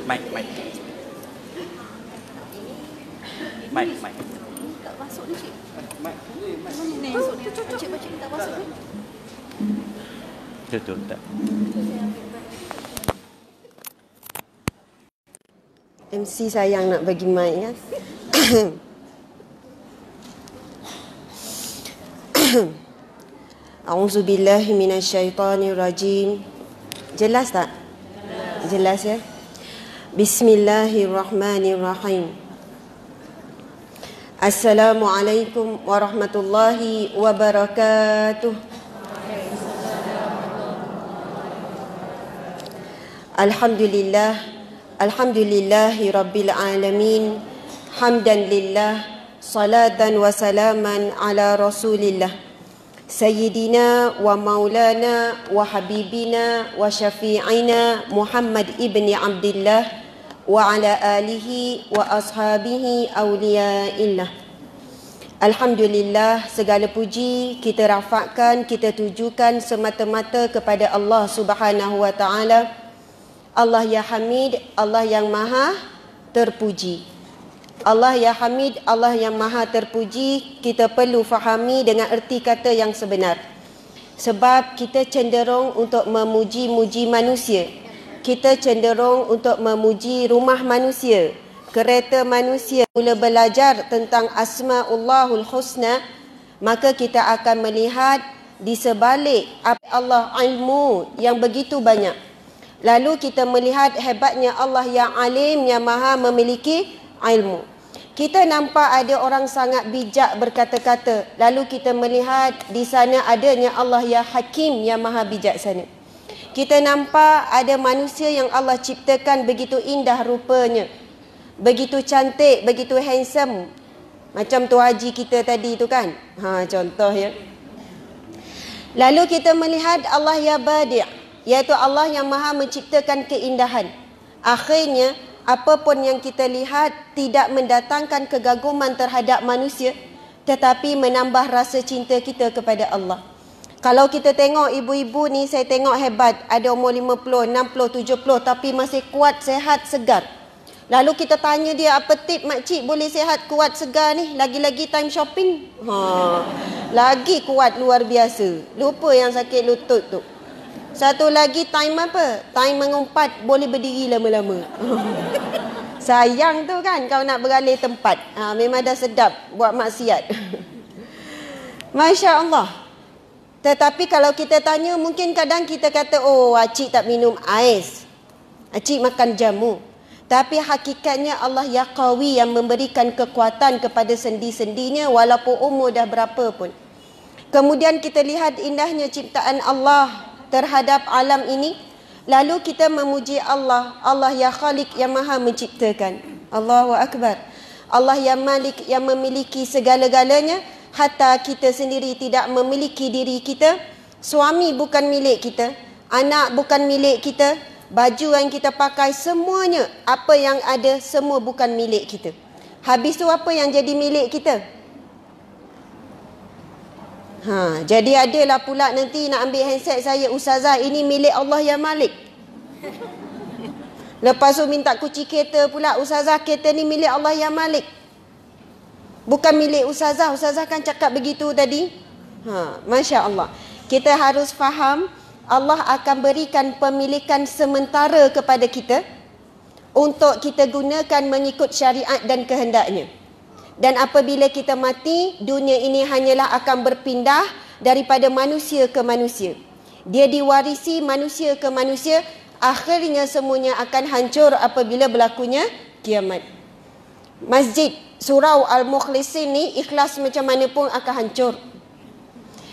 Mic. Tak masuk ni, Cik. Mic. Ni masuk ni. Cik baca ni tak masuk ni. Betul tak? MC sayang nak bagi mic kan. A'udzubillahi minasyaitonirrajim. Jelas tak? Jelas ya? Bismillahirrahmanirrahim. Assalamualaikum warahmatullahi wabarakatuh. Alhamdulillahi rabbil alamin. Hamdan lillah, salatan wa salaman ala rasulillah, Sayyidina wa maulana wa habibina wa syafi'ina Muhammad ibni Abdillah wa ala alihi wa ashabihi awliyaillah. Alhamdulillah, segala puji kita rafakkan, kita tujukan semata-mata kepada Allah Subhanahu wa taala. Allah ya Hamid, Allah yang maha terpuji. Allah ya Hamid, Allah yang maha terpuji, kita perlu fahami dengan erti kata yang sebenar. Sebab kita cenderung untuk memuji-muji manusia. Kita cenderung untuk memuji rumah manusia, kereta manusia. Bila belajar tentang Asma'ullahul Husna, maka kita akan melihat di sebalik Allah ilmu yang begitu banyak. Lalu kita melihat hebatnya Allah yang alim, yang maha memiliki ilmu. Kita nampak ada orang sangat bijak berkata-kata. Lalu kita melihat di sana adanya Allah yang hakim, yang maha bijaksana. Kita nampak ada manusia yang Allah ciptakan begitu indah rupanya, begitu cantik, begitu handsome. Macam tu haji kita tadi tu kan. Contoh ya. Lalu kita melihat Allah yang badi', iaitu Allah yang maha menciptakan keindahan. Akhirnya, apapun yang kita lihat tidak mendatangkan kegaguman terhadap manusia, tetapi menambah rasa cinta kita kepada Allah. Kalau kita tengok ibu-ibu ni, saya tengok hebat. Ada umur 50, 60, 70 tapi masih kuat, sehat, segar. Lalu kita tanya dia, apa tip makcik boleh sehat, kuat, segar ni? Lagi-lagi time shopping. Lagi kuat luar biasa. Lupa yang sakit lutut tu. Satu lagi time apa? Time mengumpat, boleh berdiri lama-lama. Sayang tu kan kau nak beralih tempat. Memang dah sedap buat maksiat. Masya Allah. Tetapi kalau kita tanya, mungkin kadang kita kata, oh acik tak minum ais, acik makan jamu. Tapi hakikatnya Allah ya Qawi yang memberikan kekuatan kepada sendi-sendinya walaupun umur dah berapa pun. Kemudian kita lihat indahnya ciptaan Allah terhadap alam ini. Lalu kita memuji Allah, Allah ya Khaliq yang maha menciptakan. Allahu Akbar. Allah yang Malik yang memiliki segala-galanya. Hatta kita sendiri tidak memiliki diri kita. Suami bukan milik kita, anak bukan milik kita, baju yang kita pakai, semuanya apa yang ada semua bukan milik kita. Habis tu apa yang jadi milik kita? Jadi adalah pula nanti nak ambil handset saya, Ustazah ini milik Allah yang Malik. Lepas tu minta kunci kereta pula, Ustazah kereta ni milik Allah yang Malik. Bukan milik Ustazah. Ustazah kan cakap begitu tadi. Masya Allah. Kita harus faham Allah akan berikan pemilikan sementara kepada kita untuk kita gunakan mengikut syariat dan kehendaknya. Dan apabila kita mati, dunia ini hanyalah akan berpindah daripada manusia ke manusia. Dia diwarisi manusia ke manusia. Akhirnya semuanya akan hancur apabila berlakunya kiamat. Masjid Surau Al-Mukhlisin ni ikhlas macam mana pun akan hancur.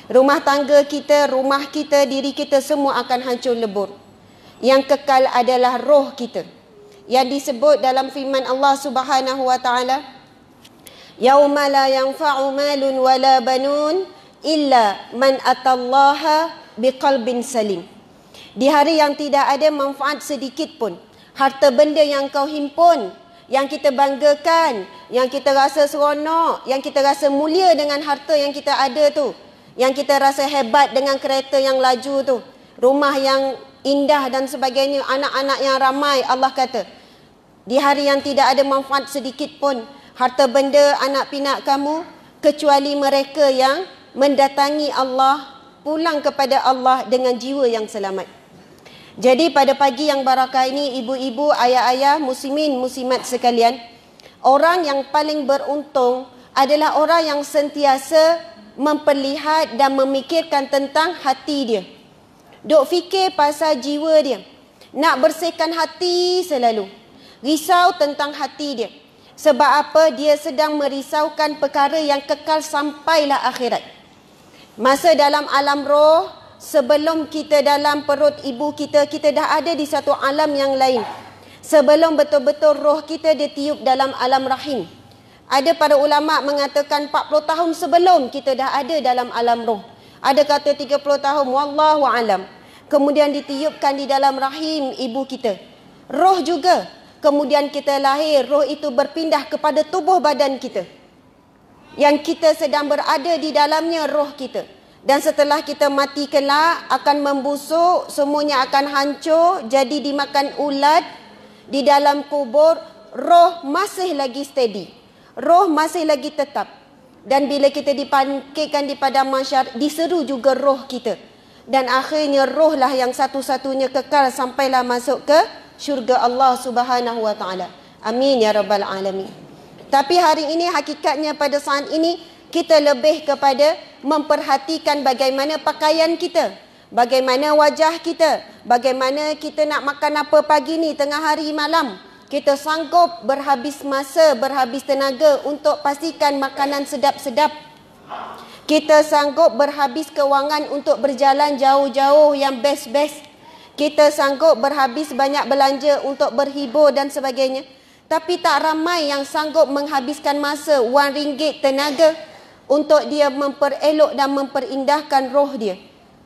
Rumah tangga kita, rumah kita, diri kita semua akan hancur lebur. Yang kekal adalah roh kita. Yang disebut dalam firman Allah Subhanahu wa taala, yauma la yanfa'u malun wala banun illa man atallaha biqalbin salim. Di hari yang tidak ada manfaat sedikit pun. Harta benda yang kau himpun, yang kita banggakan, yang kita rasa seronok, yang kita rasa mulia dengan harta yang kita ada tu, yang kita rasa hebat dengan kereta yang laju tu, rumah yang indah dan sebagainya, anak-anak yang ramai, Allah kata Di hari yang tidak ada manfaat sedikit pun harta benda anak pinak kamu, kecuali mereka yang mendatangi Allah, pulang kepada Allah dengan jiwa yang selamat. Jadi pada pagi yang barakah ini, ibu-ibu, ayah-ayah, muslimin, muslimat sekalian, orang yang paling beruntung adalah orang yang sentiasa memperlihat dan memikirkan tentang hati dia. Duk fikir pasal jiwa dia. Nak bersihkan hati selalu. Risau tentang hati dia. Sebab apa? Dia sedang merisaukan perkara yang kekal sampailah akhirat. Masa dalam alam roh, sebelum kita dalam perut ibu kita, kita dah ada di satu alam yang lain. Sebelum betul-betul roh kita ditiup dalam alam rahim. Ada para ulama mengatakan 40 tahun sebelum kita dah ada dalam alam roh. Ada kata 30 tahun, wallahu alam. Kemudian ditiupkan di dalam rahim ibu kita. Roh juga. Kemudian kita lahir, roh itu berpindah kepada tubuh badan kita. Yang kita sedang berada di dalamnya roh kita. Dan setelah kita mati kelak, akan membusuk, semuanya akan hancur, jadi dimakan ulat. Di dalam kubur, roh masih lagi steady. Roh masih lagi tetap. Dan bila kita dibangkitkan di padang mahsyar, diseru juga roh kita. Dan akhirnya roh lah yang satu-satunya kekal sampailah masuk ke syurga Allah Subhanahu wa taala. Amin ya rabbal alamin. Tapi hari ini hakikatnya pada saat ini kita lebih kepada memperhatikan bagaimana pakaian kita, bagaimana wajah kita, bagaimana kita nak makan apa pagi ni, tengah hari, malam. Kita sanggup berhabis masa, berhabis tenaga untuk pastikan makanan sedap-sedap. Kita sanggup berhabis kewangan untuk berjalan jauh-jauh yang best-best. Kita sanggup berhabis banyak belanja untuk berhibur dan sebagainya. Tapi tak ramai yang sanggup menghabiskan masa, wang ringgit, tenaga untuk dia memperelok dan memperindahkan roh dia,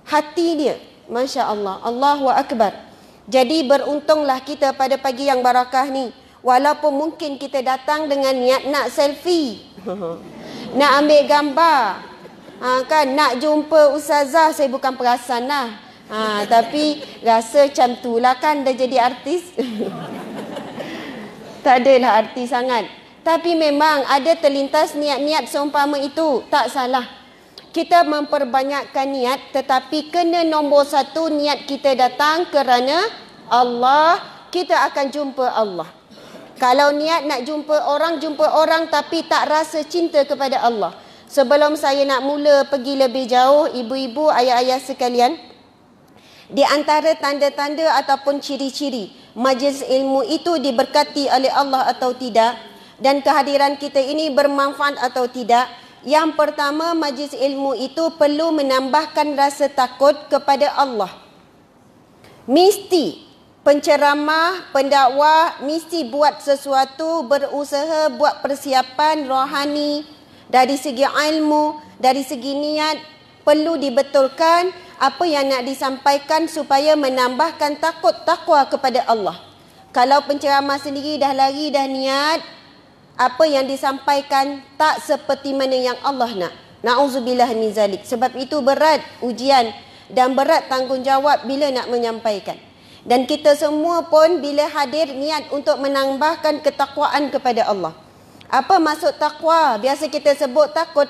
hati dia. Masya Allah, Allahu Akbar. Jadi beruntunglah kita pada pagi yang barakah ni. Walaupun mungkin kita datang dengan niat nak selfie, nak ambil gambar, kan, nak jumpa ustazah. Saya bukan perasan lah. Tapi rasa macam tu lah kan, dah jadi artis. Tak adalah artis sangat. Tapi memang ada terlintas niat-niat seumpama itu. Tak salah. Kita memperbanyakkan niat, tetapi kena nombor satu, niat kita datang kerana Allah. Kita akan jumpa Allah. Kalau niat nak jumpa orang tapi tak rasa cinta kepada Allah. Sebelum saya nak mula pergi lebih jauh, ibu-ibu, ayah-ayah sekalian, di antara tanda-tanda ataupun ciri-ciri majlis ilmu itu diberkati oleh Allah atau tidak, dan kehadiran kita ini bermanfaat atau tidak. Yang pertama, majlis ilmu itu perlu menambahkan rasa takut kepada Allah. Mesti penceramah, pendakwah mesti buat sesuatu, berusaha buat persiapan rohani dari segi ilmu, dari segi niat. Perlu dibetulkan apa yang nak disampaikan supaya menambahkan takut takwa kepada Allah. Kalau penceramah sendiri dah lari, dah niat, apa yang disampaikan tak seperti mana yang Allah nak. Na'udzubillah min zalik. Sebab itu berat ujian dan berat tanggungjawab bila nak menyampaikan. Dan kita semua pun bila hadir niat untuk menambahkan ketakwaan kepada Allah. Apa maksud takwa? Biasa kita sebut takut.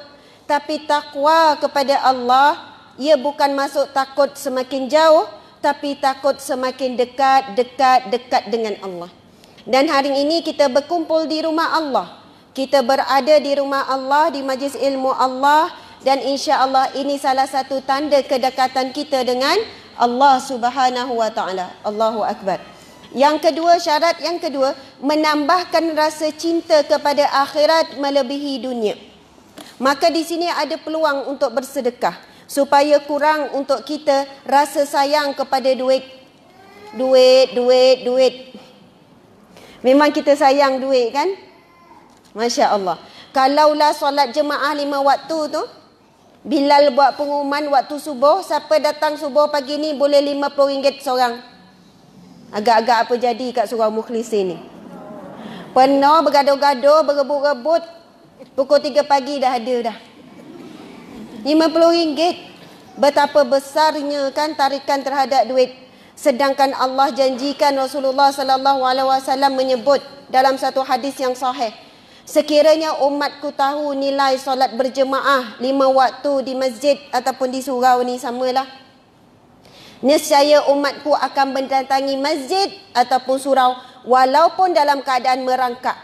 Tapi takwa kepada Allah, ia bukan masuk takut semakin jauh, tapi takut semakin dekat dengan Allah. Dan hari ini kita berkumpul di rumah Allah. Kita berada di rumah Allah, di majlis ilmu Allah. Dan insya-Allah ini salah satu tanda kedekatan kita dengan Allah Subhanahu wa taala. Allahu Akbar. Yang kedua, syarat yang kedua, menambahkan rasa cinta kepada akhirat melebihi dunia. Maka di sini ada peluang untuk bersedekah supaya kurang untuk kita rasa sayang kepada duit. Memang kita sayang duit kan? Masya Allah. Kalaulah solat jemaah 5 waktu tu, Bilal buat pengumuman waktu subuh, siapa datang subuh pagi ni boleh RM50 seorang. Agak-agak apa jadi kat surau Mukhlisin ni? Penuh, bergaduh-gaduh, berebut-rebut. Pukul 3 pagi dah ada dah. RM50. Betapa besarnya kan tarikan terhadap duit. Sedangkan Allah janjikan, Rasulullah sallallahu alaihi wasallam menyebut dalam satu hadis yang sahih, sekiranya umatku tahu nilai solat berjemaah 5 waktu di masjid ataupun di surau ni samalah, nescaya umatku akan mendatangi masjid ataupun surau walaupun dalam keadaan merangkak.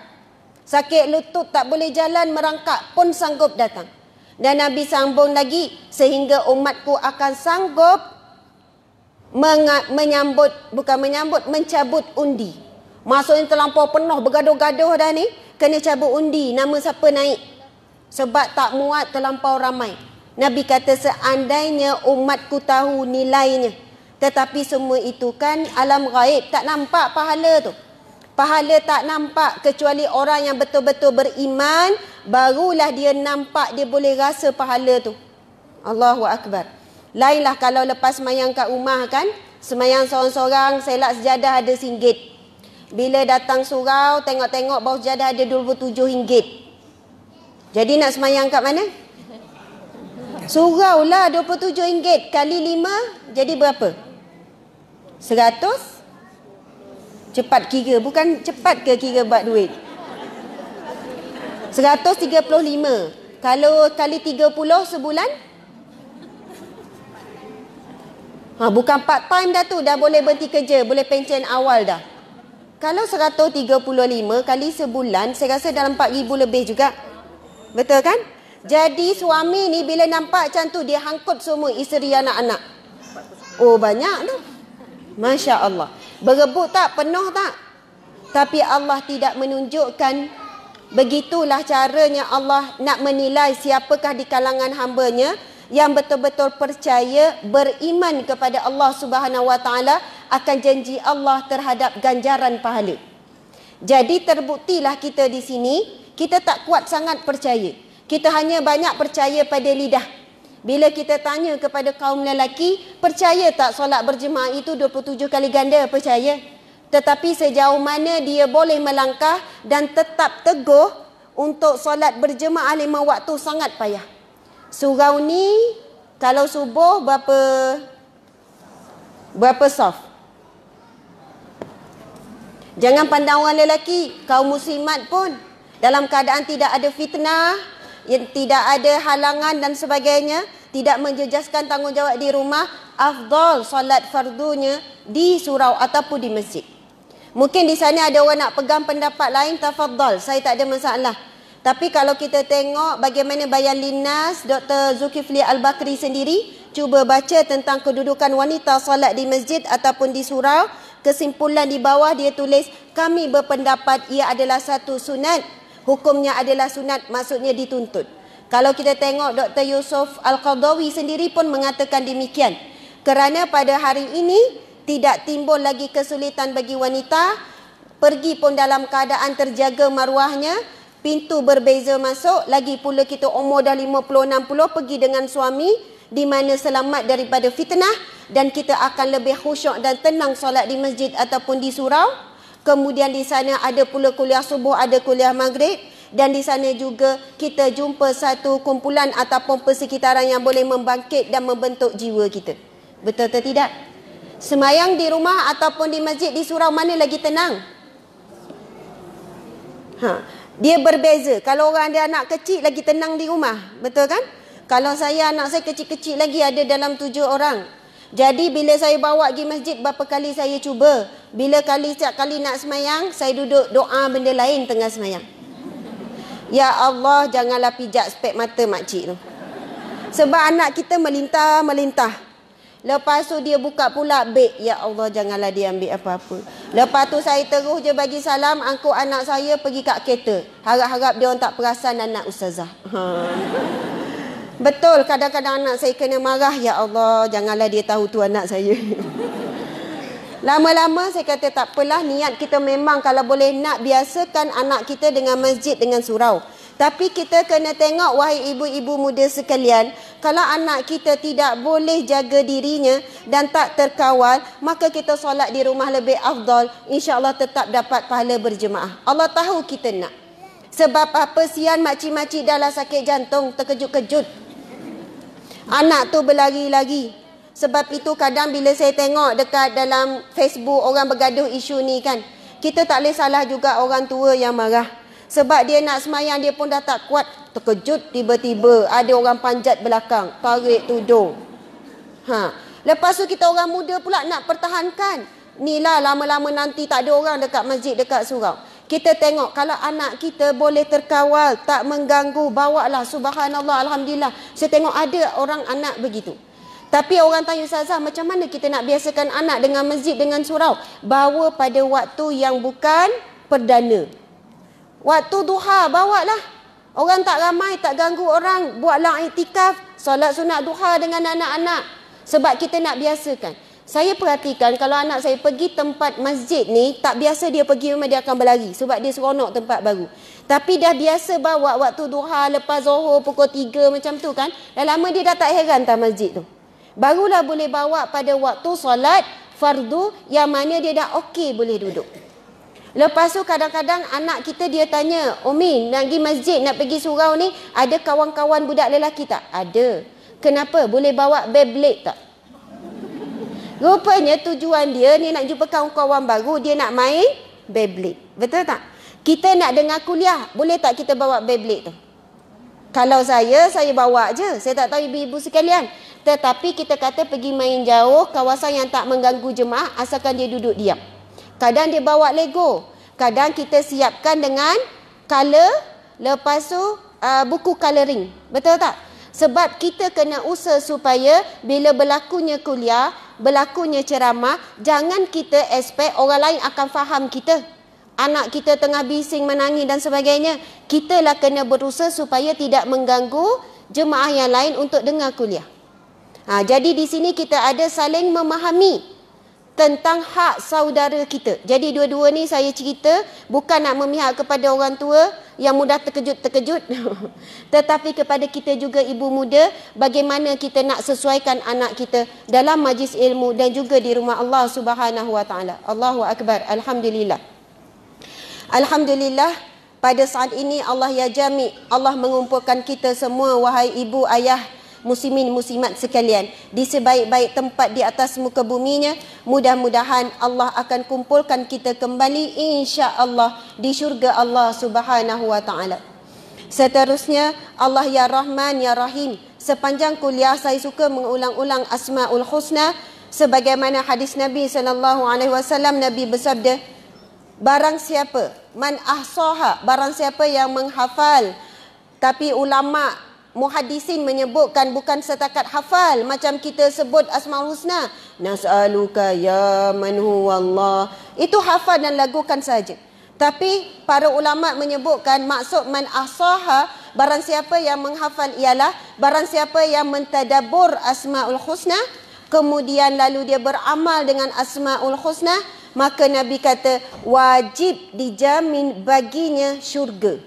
Sakit lutut tak boleh jalan, merangkak pun sanggup datang. Dan Nabi sambung lagi, sehingga umatku akan sanggup mencabut undi. Maksudnya terlampau penuh, bergaduh-gaduh dah ni, kena cabut undi, nama siapa naik. Sebab tak muat terlampau ramai. Nabi kata seandainya umatku tahu nilainya. Tetapi semua itu kan alam gaib, tak nampak pahala tu. Pahala tak nampak, kecuali orang yang betul-betul beriman, barulah dia nampak, dia boleh rasa pahala tu. Allahu Akbar. Lainlah kalau lepas semayang kat rumah kan, semayang seorang-seorang, selak sejadah ada RM1. Bila datang surau, tengok-tengok bawah sejadah ada RM27. Jadi nak semayang kat mana? Surau lah, RM27 kali 5, jadi berapa? 100? Cepat kira, bukan cepat ke kira buat duit? 135. Kalau kali 30 sebulan? Bukan part time dah tu, dah boleh berhenti kerja, boleh pencen awal dah. Kalau 135 kali sebulan, saya rasa dalam 4,000 lebih juga. Betul kan? Jadi suami ni bila nampak macam tu, dia hangkut semua isteri anak-anak. Oh banyak tu. Masya Allah. Berebut tak? Penuh tak? Tapi Allah tidak menunjukkan. Begitulah caranya Allah nak menilai siapakah di kalangan hamba-Nya yang betul-betul percaya, beriman kepada Allah Subhanahu Wa Taala akan janji Allah terhadap ganjaran pahala. Jadi terbuktilah kita di sini, kita tak kuat sangat percaya. Kita hanya banyak percaya pada lidah. Bila kita tanya kepada kaum lelaki, percaya tak solat berjemaah itu 27 kali ganda? Percaya. Tetapi sejauh mana dia boleh melangkah dan tetap teguh untuk solat berjemaah 5 waktu sangat payah. Surau ni kalau subuh berapa saf? Jangan pandang orang lelaki, kaum muslimat pun dalam keadaan tidak ada fitnah, tidak ada halangan dan sebagainya, tidak menjejaskan tanggungjawab di rumah, afdal solat fardunya di surau ataupun di masjid. Mungkin di sana ada orang nak pegang pendapat lain, tafadhal, saya tak ada masalah. Tapi kalau kita tengok bagaimana Bayan Linnas Dr. Zulkifli Al-Bakri sendiri cuba baca tentang kedudukan wanita solat di masjid ataupun di surau, kesimpulan di bawah dia tulis, kami berpendapat ia adalah satu sunat, hukumnya adalah sunat, maksudnya dituntut. Kalau kita tengok Dr. Yusuf Al-Qadawi sendiri pun mengatakan demikian. Kerana pada hari ini tidak timbul lagi kesulitan bagi wanita, pergi pun dalam keadaan terjaga maruahnya, pintu berbeza masuk, lagi pula kita umur dah 50-60, pergi dengan suami, di mana selamat daripada fitnah, dan kita akan lebih khusyuk dan tenang solat di masjid ataupun di surau. Kemudian di sana ada pula kuliah subuh, ada kuliah maghrib, dan di sana juga kita jumpa satu kumpulan ataupun persekitaran yang boleh membangkit dan membentuk jiwa kita. Betul atau tidak? Semayang di rumah ataupun di masjid, di surau, mana lagi tenang? Dia berbeza. Kalau orang ada anak kecil lagi tenang di rumah. Betul kan? Kalau saya, anak saya kecil-kecil lagi ada dalam 7 orang. Jadi bila saya bawa pergi masjid, berapa kali saya cuba. Setiap kali nak semayang, saya duduk doa benda lain tengah semayang. Ya Allah, janganlah pijak spek mata makcik tu. Sebab anak kita melintah. Lepas tu dia buka pula beg. Ya Allah, janganlah dia ambil apa-apa. Lepas tu saya terus je bagi salam, angkut anak saya pergi kat kereta. Harap-harap dia orang tak perasan anak ustazah. Betul, kadang-kadang anak saya kena marah. Ya Allah, janganlah dia tahu tu anak saya. Lama-lama saya kata tak apalah, niat kita memang kalau boleh nak biasakan anak kita dengan masjid, dengan surau. Tapi kita kena tengok, wahai ibu-ibu muda sekalian, kalau anak kita tidak boleh jaga dirinya dan tak terkawal, maka kita solat di rumah lebih afdal. InsyaAllah tetap dapat pahala berjemaah. Allah tahu kita nak. Sebab apa, sian makcik-makcik dah lah sakit jantung, terkejut-kejut. Anak tu berlari-lari. Sebab itu kadang bila saya tengok dekat dalam Facebook orang bergaduh isu ni kan, kita tak boleh salah juga orang tua yang marah. Sebab dia nak semayang, dia pun dah tak kuat. Terkejut tiba-tiba ada orang panjat belakang, tarik tudung. Lepas tu kita orang muda pula nak pertahankan. Ni lah lama-lama nanti tak ada orang dekat masjid, dekat surau. Kita tengok kalau anak kita boleh terkawal, tak mengganggu, bawa lah, subhanallah, alhamdulillah. Saya tengok ada orang anak begitu. Tapi orang tanya, Ustazah, macam mana kita nak biasakan anak dengan masjid, dengan surau? Bawa pada waktu yang bukan perdana. Waktu duha, bawa lah. Orang tak ramai, tak ganggu orang. Buatlah iktikaf, solat sunat duha dengan anak-anak. Sebab kita nak biasakan. Saya perhatikan kalau anak saya pergi tempat masjid ni, tak biasa dia pergi, memang dia akan berlari. Sebab dia seronok tempat baru. Tapi dah biasa bawa waktu duha, lepas zuhur, pukul 3 macam tu kan. Dah lama dia dah tak heran tak masjid tu. Barulah boleh bawa pada waktu solat fardu yang mana dia dah okey boleh duduk. Lepas tu kadang-kadang anak kita dia tanya, Umi, nak pergi masjid, nak pergi surau ni, ada kawan-kawan budak lelaki tak? Ada. Kenapa? Boleh bawa Beyblade tak? Rupanya tujuan dia ni nak jumpa kawan-kawan baru, dia nak main Beyblade. Betul tak? Kita nak dengar kuliah, boleh tak kita bawa Beyblade tu? Kalau saya bawa je. Saya tak tahu ibu-ibu sekalian. Tetapi kita kata pergi main jauh, kawasan yang tak mengganggu jemaah, asalkan dia duduk diam. Kadang dia bawa Lego. Kadang kita siapkan dengan color, lepas tu buku coloring. Betul tak? Sebab kita kena usaha supaya bila berlakunya kuliah, berlakunya ceramah, jangan kita expect orang lain akan faham kita. Anak kita tengah bising, menangis dan sebagainya. Kita lah kena berusaha supaya tidak mengganggu jemaah yang lain untuk dengar kuliah. Jadi di sini kita ada saling memahami tentang hak saudara kita. Jadi dua-dua ni saya cerita bukan nak memihak kepada orang tua yang mudah terkejut-terkejut. Tetapi kepada kita juga ibu muda, bagaimana kita nak sesuaikan anak kita dalam majlis ilmu dan juga di rumah Allah Subhanahu Wa Taala. Allahu Akbar. Alhamdulillah. Alhamdulillah, pada saat ini Allah ya Jami', Allah mengumpulkan kita semua, wahai ibu, ayah, muslimin, muslimat sekalian, di sebaik-baik tempat di atas muka buminya. Mudah-mudahan Allah akan kumpulkan kita kembali insya-Allah di syurga Allah Subhanahu Wa Taala. Seterusnya, Allah ya Rahman ya Rahim. Sepanjang kuliah saya suka mengulang-ulang Asmaul Husna sebagaimana hadis Nabi SAW. Nabi bersabda, barang siapa man ahsaha, barang siapa yang menghafal. Tapi ulama muhaddisin menyebutkan bukan setakat hafal macam kita sebut Asmaul Husna, nas'aluka ya man huwallah, itu hafal dan lagukan saja. Tapi para ulama menyebutkan maksud man ahsaha, barang siapa yang menghafal ialah barang siapa yang mentadabbur Asmaul Husna, kemudian lalu dia beramal dengan Asmaul Husna, maka Nabi kata wajib dijamin baginya syurga.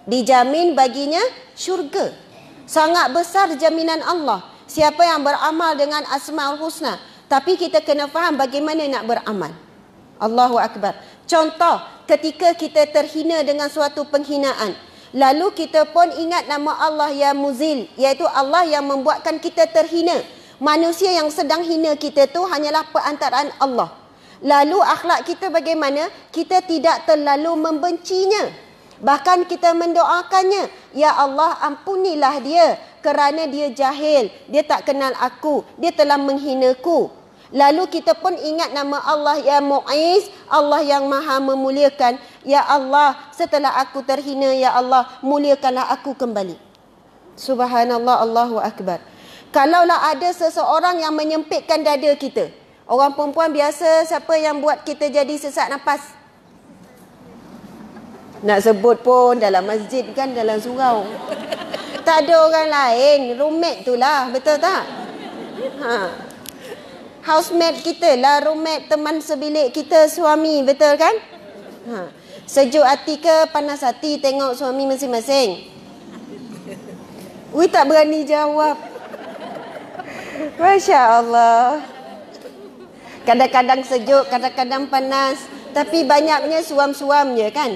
Dijamin baginya syurga. Sangat besar jaminan Allah siapa yang beramal dengan Asmaul Husna. Tapi kita kena faham bagaimana nak beramal. Allahu Akbar. Contoh, ketika kita terhina dengan suatu penghinaan, lalu kita pun ingat nama Allah yang Muzil, iaitu Allah yang membuatkan kita terhina. Manusia yang sedang hina kita tu hanyalah perantaraan Allah. Lalu akhlak kita bagaimana? Kita tidak terlalu membencinya. Bahkan kita mendoakannya, ya Allah ampunilah dia kerana dia jahil, dia tak kenal aku, dia telah menghinaku. Lalu kita pun ingat nama Allah yang Mu'iz, Allah yang maha memuliakan. Ya Allah, setelah aku terhina, ya Allah, muliakanlah aku kembali. Subhanallah, Allahu Akbar. Kalaulah ada seseorang yang menyempitkan dada kita, orang perempuan biasa siapa yang buat kita jadi sesak nafas? Nak sebut pun dalam masjid kan, dalam surau. Tak ada orang lain, roommate tu lah, betul tak? Housemate kita lah, roommate, teman sebilik kita, suami, betul kan? Sejuk hati ke panas hati tengok suami masing-masing? Ui, tak berani jawab. Masya Allah. Kadang-kadang sejuk, kadang-kadang panas. Tapi banyaknya suam-suam je kan.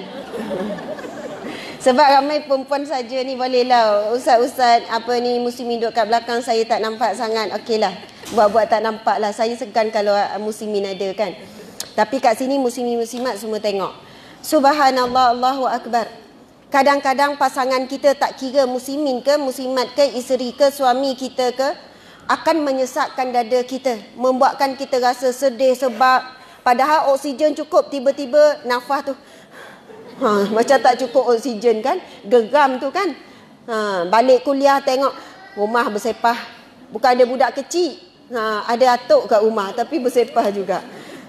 Sebab ramai perempuan saja ni, bolehlah ustaz-ustaz apa ni muslimin duduk kat belakang saya tak nampak sangat. Okeylah, buat-buat tak nampak lah. Saya segan kalau muslimin ada kan. Tapi kat sini muslimin-muslimat semua tengok. Subhanallah, Allahu Akbar. Kadang-kadang pasangan kita tak kira muslimin ke, muslimat ke, isteri ke, suami kita ke, akan menyesakkan dada kita, membuatkan kita rasa sedih sebab padahal oksigen cukup, tiba-tiba nafas tu macam tak cukup oksigen kan, geram tu kan. Balik kuliah tengok rumah bersepah, bukan ada budak kecil, ada atuk kat rumah tapi bersepah juga.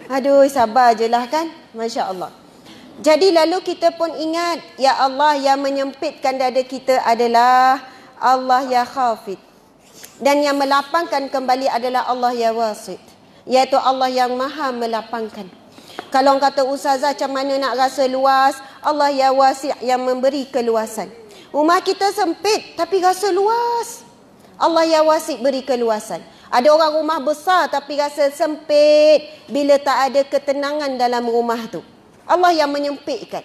Aduh, sabar je lah kan. Masya Allah. Jadi lalu kita pun ingat, ya Allah, yang menyempitkan dada kita adalah Allah ya Khafid. Dan yang melapangkan kembali adalah Allah ya Wasit, iaitu Allah yang maha melapangkan. Kalau kata ustazah macam mana nak rasa luas, Allah ya Wasi' yang memberi keluasan. Rumah kita sempit tapi rasa luas, Allah ya Wasi' beri keluasan. Ada orang rumah besar tapi rasa sempit bila tak ada ketenangan dalam rumah tu, Allah yang menyempitkan.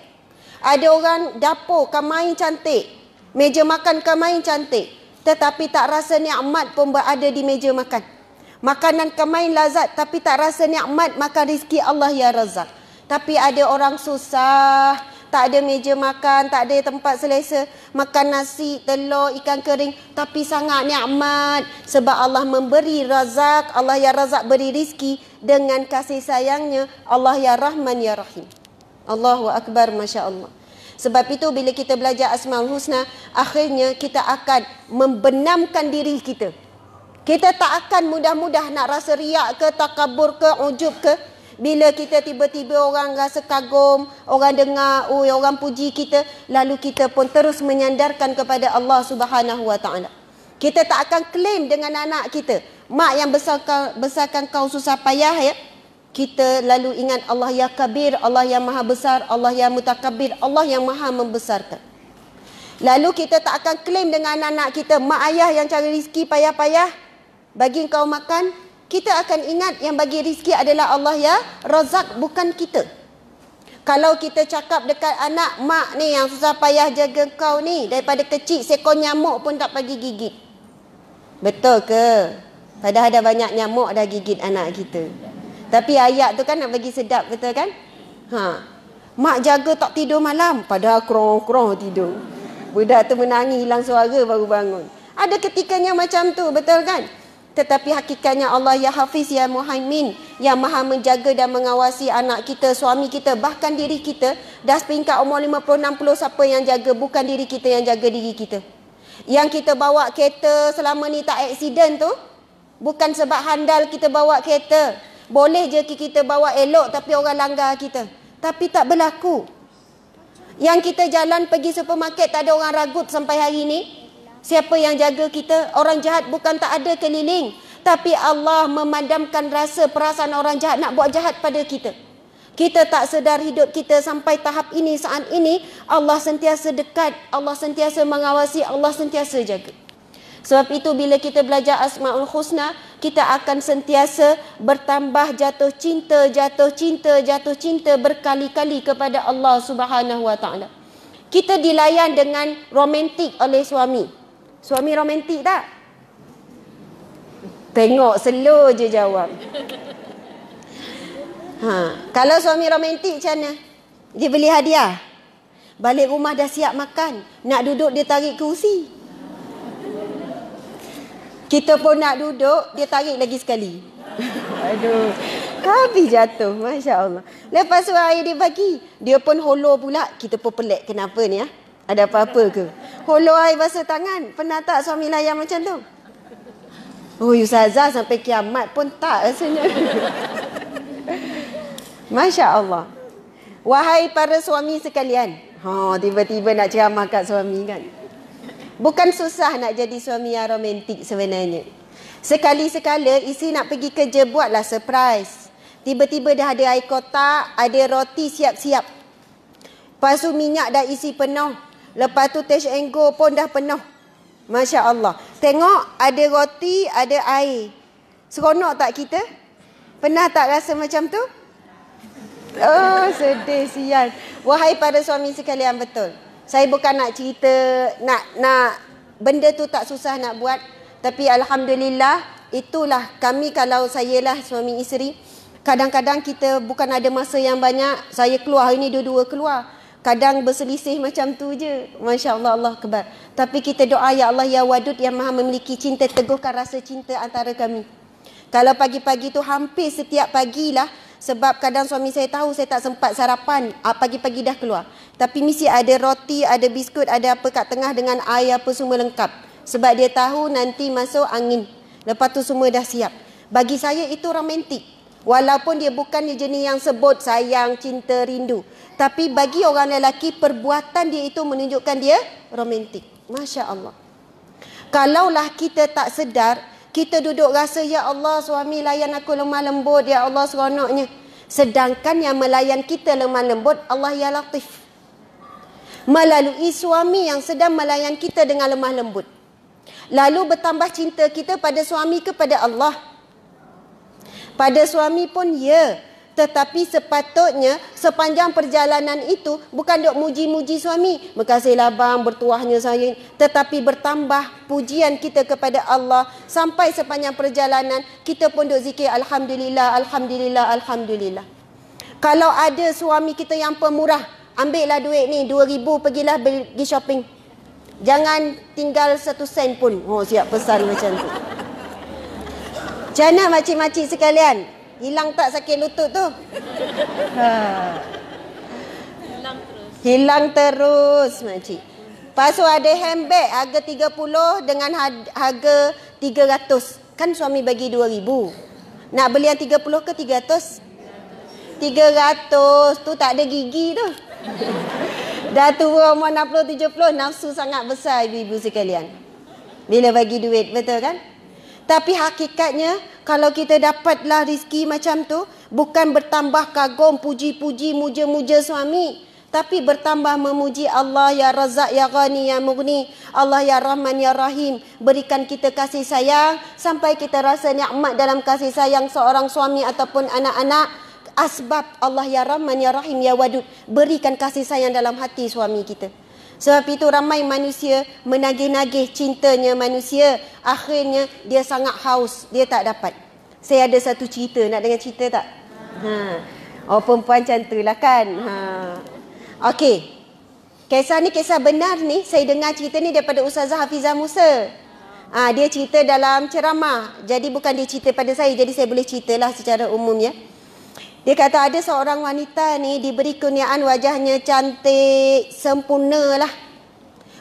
Ada orang dapur kamain cantik, meja makan kamain cantik, tetapi tak rasa nikmat pun berada di meja makan. Makanan kamain lazat tapi tak rasa nikmat makan rezeki Allah ya Razak. Tapi ada orang susah, tak ada meja makan, tak ada tempat selesa, makan nasi, telur, ikan kering, tapi sangat nikmat sebab Allah memberi razak. Allah ya Razak beri rezeki dengan kasih sayangnya. Allah ya Rahman ya Rahim. Allahu Akbar, Masya Allah. Sebab itu bila kita belajar Asmaul Husna, akhirnya kita akan membenamkan diri kita. Kita tak akan mudah-mudah nak rasa riak ke, takabur ke, ujub ke. Bila kita tiba-tiba orang rasa kagum, orang dengar, orang puji kita, lalu kita pun terus menyandarkan kepada Allah Subhanahu Wa Taala. Kita tak akan klaim dengan anak kita, mak yang besarkan kau susah payah ya. Kita lalu ingat Allah ya Kabir, Allah yang maha besar, Allah yang mutakabir, Allah yang maha membesarkan. Lalu kita tak akan klaim dengan anak-anak kita, mak ayah yang cari rezeki payah-payah bagi kau makan. Kita akan ingat yang bagi rezeki adalah Allah ya Razak, bukan kita. Kalau kita cakap dekat anak, mak ni yang susah payah jaga kau ni, daripada kecil seekor nyamuk pun tak bagi gigit. Betul ke? Padahal ada banyak nyamuk dah gigit anak kita. Tapi ayat tu kan nak bagi sedap, betul kan? Mak jaga tak tidur malam, padahal krong-krong tidur. Budak tu menangis, hilang suara baru bangun. Ada ketikanya macam tu, betul kan? Tetapi hakikatnya Allah ya Hafiz ya Muhaimin, yang maha menjaga dan mengawasi anak kita, suami kita, bahkan diri kita. Dah seperingkat umur 50-60, siapa yang jaga? Bukan diri kita yang jaga diri kita. Yang kita bawa kereta selama ni tak aksiden tu, bukan sebab handal kita bawa kereta. Boleh je kita bawa elok tapi orang langgar kita. Tapi tak berlaku. Yang kita jalan pergi supermarket tak ada orang ragut sampai hari ni. Siapa yang jaga kita? Orang jahat bukan tak ada keliling, tapi Allah memadamkan rasa perasaan orang jahat nak buat jahat pada kita. Kita tak sedar hidup kita sampai tahap ini, saat ini Allah sentiasa dekat, Allah sentiasa mengawasi, Allah sentiasa jaga. Sebab itu bila kita belajar Asmaul Husna, kita akan sentiasa bertambah jatuh cinta berkali-kali kepada Allah Subhanahu Wa Taala. Kita dilayan dengan romantik oleh suami. Suami romantik tak? Tengok slow je jawab. Kalau suami romantik macam mana? Dia beli hadiah, balik rumah dah siap makan, nak duduk dia tarik kerusi. Kita pun nak duduk, dia tarik lagi sekali. Aduh, habis jatuh. Masya Allah. Lepas tu air dia bagi, dia pun hollow pula. Kita pun pelik, kenapa ni? Ada apa-apa ke? Hollow air basuh tangan. Pernah tak suami layan macam tu? Oh, Ustazah sampai kiamat pun tak rasanya. Masya Allah. Wahai para suami sekalian. Tiba-tiba nak ceramah kat suami kan? Bukan susah nak jadi suami yang romantik sebenarnya. Sekali-sekala isteri nak pergi kerja, buatlah surprise. Tiba-tiba dah ada air kotak, ada roti siap-siap. Lepas tu minyak dah isi penuh. Lepas tu Touch and Go pun dah penuh. Masya Allah. Tengok, ada roti, ada air. Seronok tak kita? Pernah tak rasa macam tu? Oh, sedih sial. Wahai para suami sekalian, betul. Saya bukan nak cerita, nak benda tu tak susah nak buat. Tapi Alhamdulillah, itulah kami, kalau saya lah suami isteri, Kadang-kadang kita bukan ada masa yang banyak, saya keluar hari ni dua-dua keluar. Kadang berselisih macam tu je. Masya Allah, Allah Akbar. Tapi kita doa, ya Allah ya Wadud yang maha memiliki cinta, teguhkan rasa cinta antara kami. Kalau pagi-pagi tu hampir setiap pagi lah, sebab kadang suami saya tahu saya tak sempat sarapan, pagi-pagi dah keluar. Tapi mesti ada roti, ada biskut, ada apa kat tengah dengan air apa semua lengkap. Sebab dia tahu nanti masuk angin. Lepas tu semua dah siap. Bagi saya itu romantik. Walaupun dia bukan jenis yang sebut sayang, cinta, rindu. Tapi bagi orang lelaki, perbuatan dia itu menunjukkan dia romantik. Masya Allah. Kalaulah kita tak sedar, kita duduk rasa, ya Allah suami layan aku lemah lembut, ya Allah seronoknya. Sedangkan yang melayan kita lemah lembut, Allah ya Latif. Melalui suami yang sedang melayan kita dengan lemah lembut. Lalu bertambah cinta kita pada suami kepada Allah. Pada suami pun ya. Tetapi sepatutnya sepanjang perjalanan itu bukan duk muji-muji suami. Makasihlah bang, bertuahnya saya. Tetapi bertambah pujian kita kepada Allah. Sampai sepanjang perjalanan kita pun duk zikir Alhamdulillah, Alhamdulillah, Alhamdulillah. Kalau ada suami kita yang pemurah, ambillah duit ni 2,000, pergilah pergi shopping. Jangan tinggal 1 sen pun. Oh, siap pesan macam tu. Macam mana makcik-makcik sekalian? Hilang tak sakit lutut tu? Hilang terus makcik. Lepas tu ada handbag harga 30 dengan harga 300. Kan suami bagi 2,000. Nak beli yang 30 ke 300? 300 tu tak ada gigi tu. Dah tua umur 60-70, nafsu sangat besar ibu-ibu sekalian. Bila bagi duit, betul kan? Tapi hakikatnya, kalau kita dapatlah rezeki macam tu, bukan bertambah kagum, puji-puji, muja-muja suami. Tapi bertambah memuji Allah, ya Razak, ya Ghani, ya Mughni. Allah ya Rahman, ya Rahim. Berikan kita kasih sayang, sampai kita rasa nikmat dalam kasih sayang seorang suami ataupun anak-anak. Asbab Allah ya Rahman, ya Rahim, ya Wadud. Berikan kasih sayang dalam hati suami kita. Sebab itu ramai manusia menagih-nagih cintanya manusia. Akhirnya dia sangat haus, dia tak dapat. Saya ada satu cerita, nak dengar cerita tak? Oh, perempuan macam tu lah kan. Okey. Kisah ni kisah benar ni. Saya dengar cerita ni daripada Ustazah Hafizah Musa. Dia cerita dalam ceramah. Jadi bukan dia cerita pada saya, jadi saya boleh ceritalah secara umum ya. Dia kata ada seorang wanita ni diberi kurniaan wajahnya cantik, sempurna lah.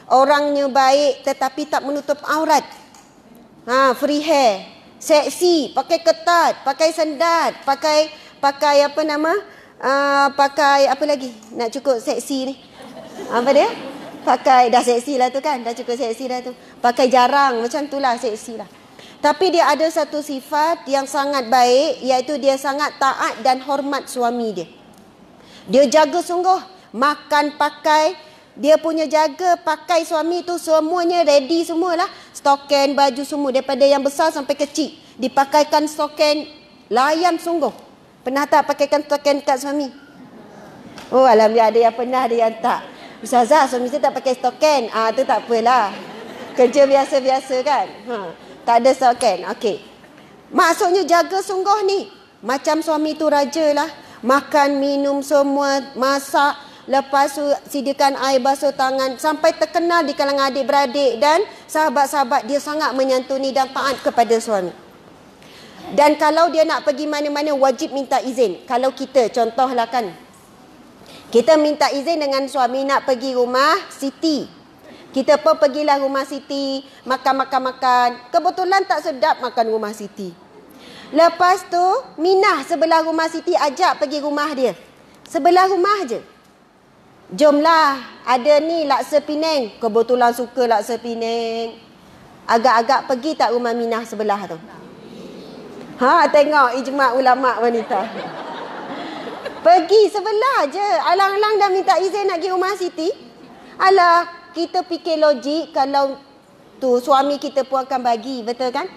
Orangnya baik tetapi tak menutup aurat. Free hair, seksi, pakai ketat, pakai sendat, pakai apa nama? Pakai apa lagi? Nak cukup seksi ni. Apa dia? Pakai, dah seksi lah tu kan, dah cukup seksi dah tu. Pakai jarang, macam tu lah seksi lah. Tapi dia ada satu sifat yang sangat baik, iaitu dia sangat taat dan hormat suami dia. Dia jaga sungguh, makan, pakai, dia punya jaga pakai suami tu semuanya ready semualah. Stoken, baju semua, daripada yang besar sampai kecil. Dipakaikan stoken, layan sungguh. Pernah tak pakaikan stoken kat suami? Oh, alhamdulillah ada yang pernah, ada yang tak. Ustazah, suami saya tak pakai stoken. Tu tak apalah. Kerja biasa-biasa kan. Tak ada stoken. Okey. Maksudnya jaga sungguh ni. Macam suami tu raja lah. Makan, minum semua, masak. Lepas tu sediakan air basuh tangan. Sampai terkenal di kalangan adik-beradik dan sahabat-sahabat. Dia sangat menyantuni dan taat kepada suami. Dan kalau dia nak pergi mana-mana wajib minta izin. Kalau kita contohlah kan. Kita minta izin dengan suami nak pergi rumah Siti. Kita pun pergilah rumah Siti, makan. Kebetulan tak sedap makan rumah Siti. Lepas tu, Minah sebelah rumah Siti ajak pergi rumah dia. Sebelah rumah je. Jomlah, ada ni laksa Penang. Kebetulan suka laksa Penang. Agak-agak pergi tak rumah Minah sebelah tu? Tengok ijma' ulama' wanita. Pergi sebelah je. Alang-alang dah minta izin nak pergi rumah Siti. Alah, kita fikir logik kalau tu suami kita pun akan bagi, betul kan?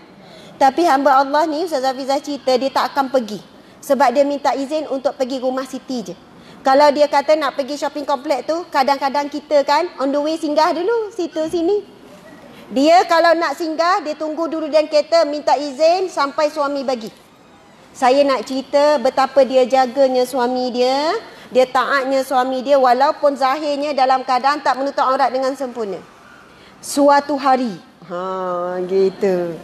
Tapi hamba Allah ni, Ustazah Hafizah cerita, dia tak akan pergi. Sebab dia minta izin untuk pergi rumah Siti je. Kalau dia kata nak pergi shopping komplek tu, kadang-kadang kita kan on the way singgah dulu situ sini. Dia kalau nak singgah, dia tunggu dulu dalam kereta, minta izin sampai suami bagi. Saya nak cerita betapa dia jaganya suami dia, dia taatnya suami dia walaupun zahirnya dalam keadaan tak menutup aurat dengan sempurna. Suatu hari, gitu.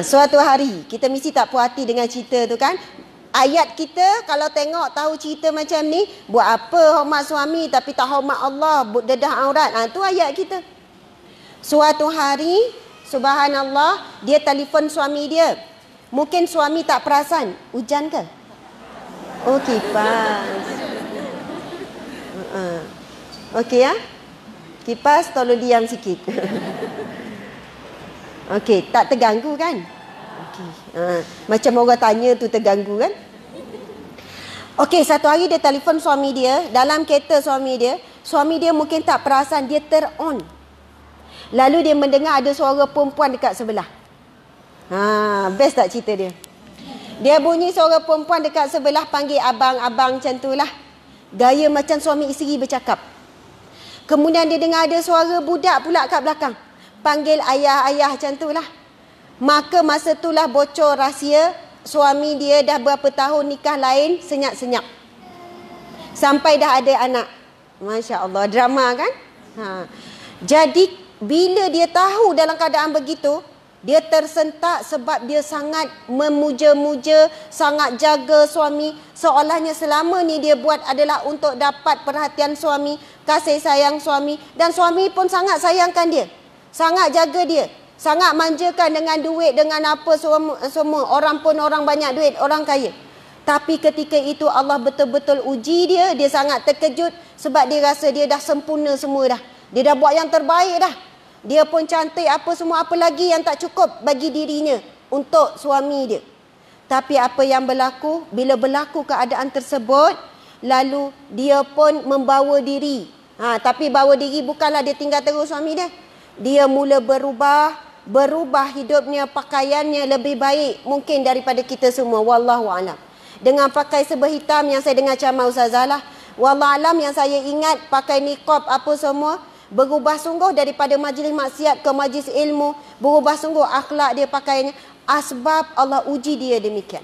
Suatu hari, kita mesti tak puas hati dengan cerita tu kan. Ayat kita kalau tengok tahu cerita macam ni, buat apa hormat suami tapi tak hormat Allah, dedah aurat. Tu ayat kita. Suatu hari, subhanallah, dia telefon suami dia. Mungkin suami tak perasan. Hujan ke? Oh, kipas. Okey ya? Kipas tolong diam sikit. Okey, tak terganggu kan? Okey. Macam orang tanya tu terganggu kan? Okey, satu hari dia telefon suami dia, dalam kereta suami dia mungkin tak perasan, dia turn-on. Lalu dia mendengar ada suara perempuan dekat sebelah. Best tak cerita dia? Dia bunyi suara perempuan dekat sebelah panggil abang-abang macam tu lah. Gaya macam suami isteri bercakap. Kemudian dia dengar ada suara budak pula kat belakang. Panggil ayah-ayah macam tu lah. Maka masa tu lah bocor rahsia suami dia dah berapa tahun nikah lain senyap-senyap. Sampai dah ada anak. Masya Allah, drama kan? Jadi bila dia tahu dalam keadaan begitu, dia tersentak sebab dia sangat memuja-muja, sangat jaga suami. Seolahnya selama ni dia buat adalah untuk dapat perhatian suami, kasih sayang suami. Dan suami pun sangat sayangkan dia, sangat jaga dia, sangat manjakan dengan duit, dengan apa semua. Orang pun orang banyak duit, orang kaya. Tapi ketika itu Allah betul-betul uji dia. Dia sangat terkejut sebab dia rasa dia dah sempurna semua dah. Dia dah buat yang terbaik dah. Dia pun cantik apa semua, apa lagi yang tak cukup bagi dirinya untuk suami dia. Tapi apa yang berlaku? Bila berlaku keadaan tersebut, lalu dia pun membawa diri. Tapi bawa diri bukanlah dia tinggal terus suami dia. Dia mula berubah hidupnya, pakaiannya lebih baik mungkin daripada kita semua. Wallahu a'lam. Dengan pakai serba hitam yang saya dengar ceramah Ustazah lah. Wallahu a'lam, yang saya ingat pakai niqab apa semua. Berubah sungguh daripada majlis maksiat ke majlis ilmu. Berubah sungguh akhlak dia, pakaiannya. Asbab Allah uji dia demikian.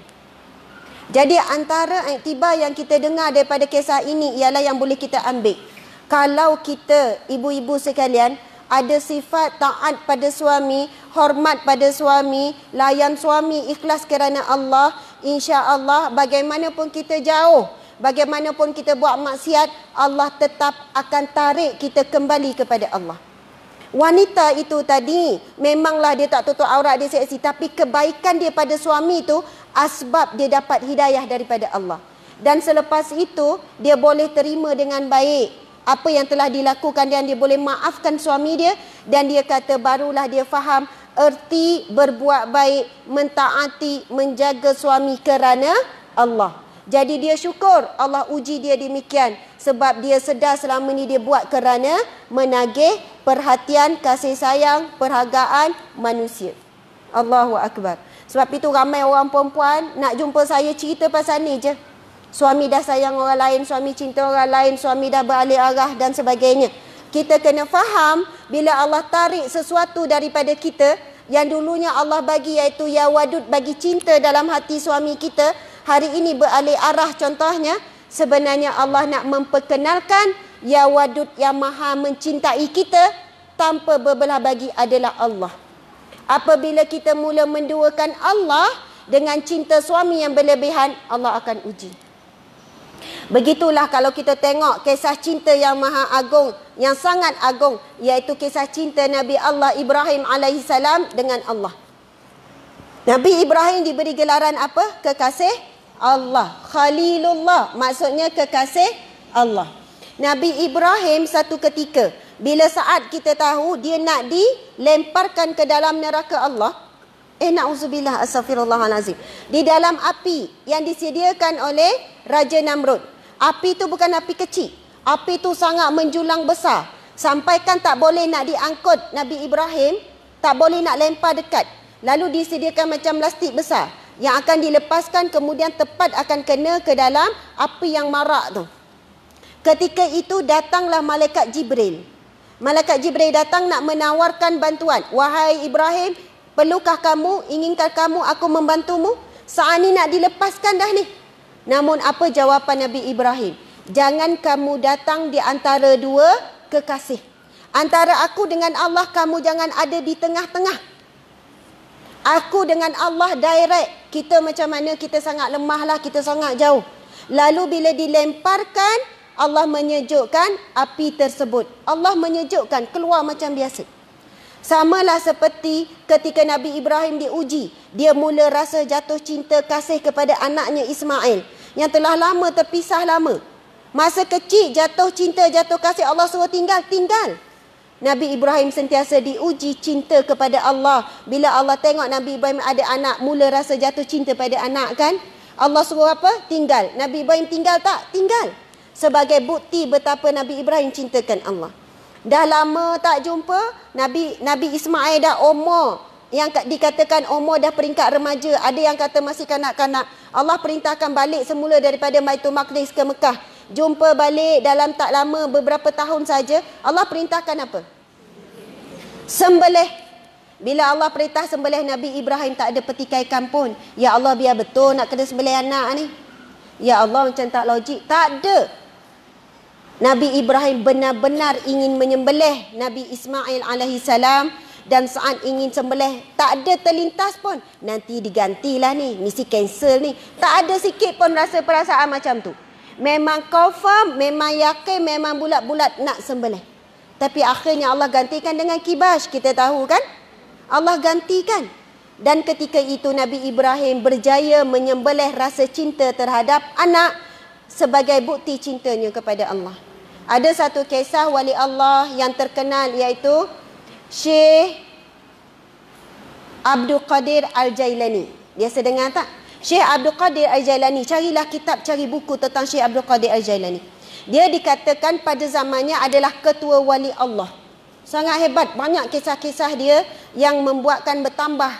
Jadi antara iktibar yang kita dengar daripada kisah ini ialah yang boleh kita ambil. Kalau kita, ibu-ibu sekalian, ada sifat taat pada suami, hormat pada suami, layan suami, ikhlas kerana Allah, insya-Allah bagaimanapun kita jauh, bagaimanapun kita buat maksiat, Allah tetap akan tarik kita kembali kepada Allah. Wanita itu tadi memanglah dia tak tutup aurat, dia seksi, tapi kebaikan dia pada suami itu asbab dia dapat hidayah daripada Allah. Dan selepas itu dia boleh terima dengan baik apa yang telah dilakukan dan dia boleh maafkan suami dia. Dan dia kata barulah dia faham erti berbuat baik, mentaati, menjaga suami kerana Allah. Jadi dia syukur Allah uji dia demikian. Sebab dia sedar selama ni dia buat kerana menagih perhatian, kasih sayang, perhargaan manusia. Allahu Akbar. Sebab itu ramai orang perempuan nak jumpa saya cerita pasal ni je. Suami dah sayang orang lain, suami cinta orang lain, suami dah beralih arah dan sebagainya. Kita kena faham bila Allah tarik sesuatu daripada kita yang dulunya Allah bagi, iaitu ya wadud, bagi cinta dalam hati suami kita, hari ini beralih arah contohnya, sebenarnya Allah nak memperkenalkan ya wadud yang maha mencintai kita tanpa berbelah bagi adalah Allah. Apabila kita mula menduakan Allah dengan cinta suami yang berlebihan, Allah akan uji. Begitulah kalau kita tengok kisah cinta yang maha agung, yang sangat agung, iaitu kisah cinta Nabi Allah Ibrahim alaihissalam dengan Allah. Nabi Ibrahim diberi gelaran apa? Kekasih Allah. Khalilullah, maksudnya kekasih Allah. Nabi Ibrahim satu ketika, bila saat kita tahu dia nak dilemparkan ke dalam neraka Allah, na'udzubillah, astaghfirullahalazim, di dalam api yang disediakan oleh Raja Namrud. Api itu bukan api kecil, api itu sangat menjulang besar, sampaikan tak boleh nak diangkut Nabi Ibrahim, tak boleh nak lempar dekat. Lalu disediakan macam plastik besar yang akan dilepaskan, kemudian tepat akan kena ke dalam api yang marak tu. Ketika itu datanglah malaikat Jibril. Malaikat Jibril datang nak menawarkan bantuan. Wahai Ibrahim, perlukah kamu, inginkan kamu aku membantumu? saat ni nak dilepaskan dah ni. Namun apa jawapan Nabi Ibrahim? Jangan kamu datang di antara dua kekasih. Antara aku dengan Allah, kamu jangan ada di tengah-tengah. Aku dengan Allah direct. Kita macam mana, kita sangat lemah lah, kita sangat jauh. Lalu bila dilemparkan, Allah menyejukkan api tersebut. Allah menyejukkan, keluar macam biasa. Samalah seperti ketika Nabi Ibrahim diuji. Dia mula rasa jatuh cinta kasih kepada anaknya Ismail, yang telah lama terpisah lama. Masa kecil jatuh cinta, jatuh kasih, Allah suruh tinggal, tinggal. Nabi Ibrahim sentiasa diuji cinta kepada Allah. Bila Allah tengok Nabi Ibrahim ada anak, mula rasa jatuh cinta pada anak kan. Allah suruh apa? Tinggal. Nabi Ibrahim tinggal tak? Tinggal. Sebagai bukti betapa Nabi Ibrahim cintakan Allah. Dah lama tak jumpa, Nabi Ismail dah umur, yang dikatakan umur dah peringkat remaja. Ada yang kata masih kanak-kanak. Allah perintahkan balik semula daripada Baitul Maqdis ke Mekah. Jumpa balik dalam tak lama, beberapa tahun saja. Allah perintahkan apa? Sembelih. Bila Allah perintah sembelih, Nabi Ibrahim tak ada petikaikan pun. Ya Allah, biar betul nak kena sembelih anak ni. Ya Allah, macam tak logik. Tak ada. Nabi Ibrahim benar-benar ingin menyembelih Nabi Ismail alaihissalam. Dan saat ingin sembelih, tak ada terlintas pun, nanti digantilah ni, mesti cancel ni. Tak ada sikit pun rasa perasaan macam tu. Memang confirm, memang yakin, memang bulat-bulat nak sembelih. Tapi akhirnya Allah gantikan dengan kibash. Kita tahu kan? Allah gantikan. Dan ketika itu Nabi Ibrahim berjaya menyembelih rasa cinta terhadap anak sebagai bukti cintanya kepada Allah. Ada satu kisah wali Allah yang terkenal, iaitu Syekh Abdul Qadir Al-Jailani. Biasa dengar tak? Syekh Abdul Qadir Al-Jailani. Carilah kitab, cari buku tentang Syekh Abdul Qadir Al-Jailani. Dia dikatakan pada zamannya adalah ketua wali Allah. Sangat hebat. Banyak kisah-kisah dia yang membuatkan bertambah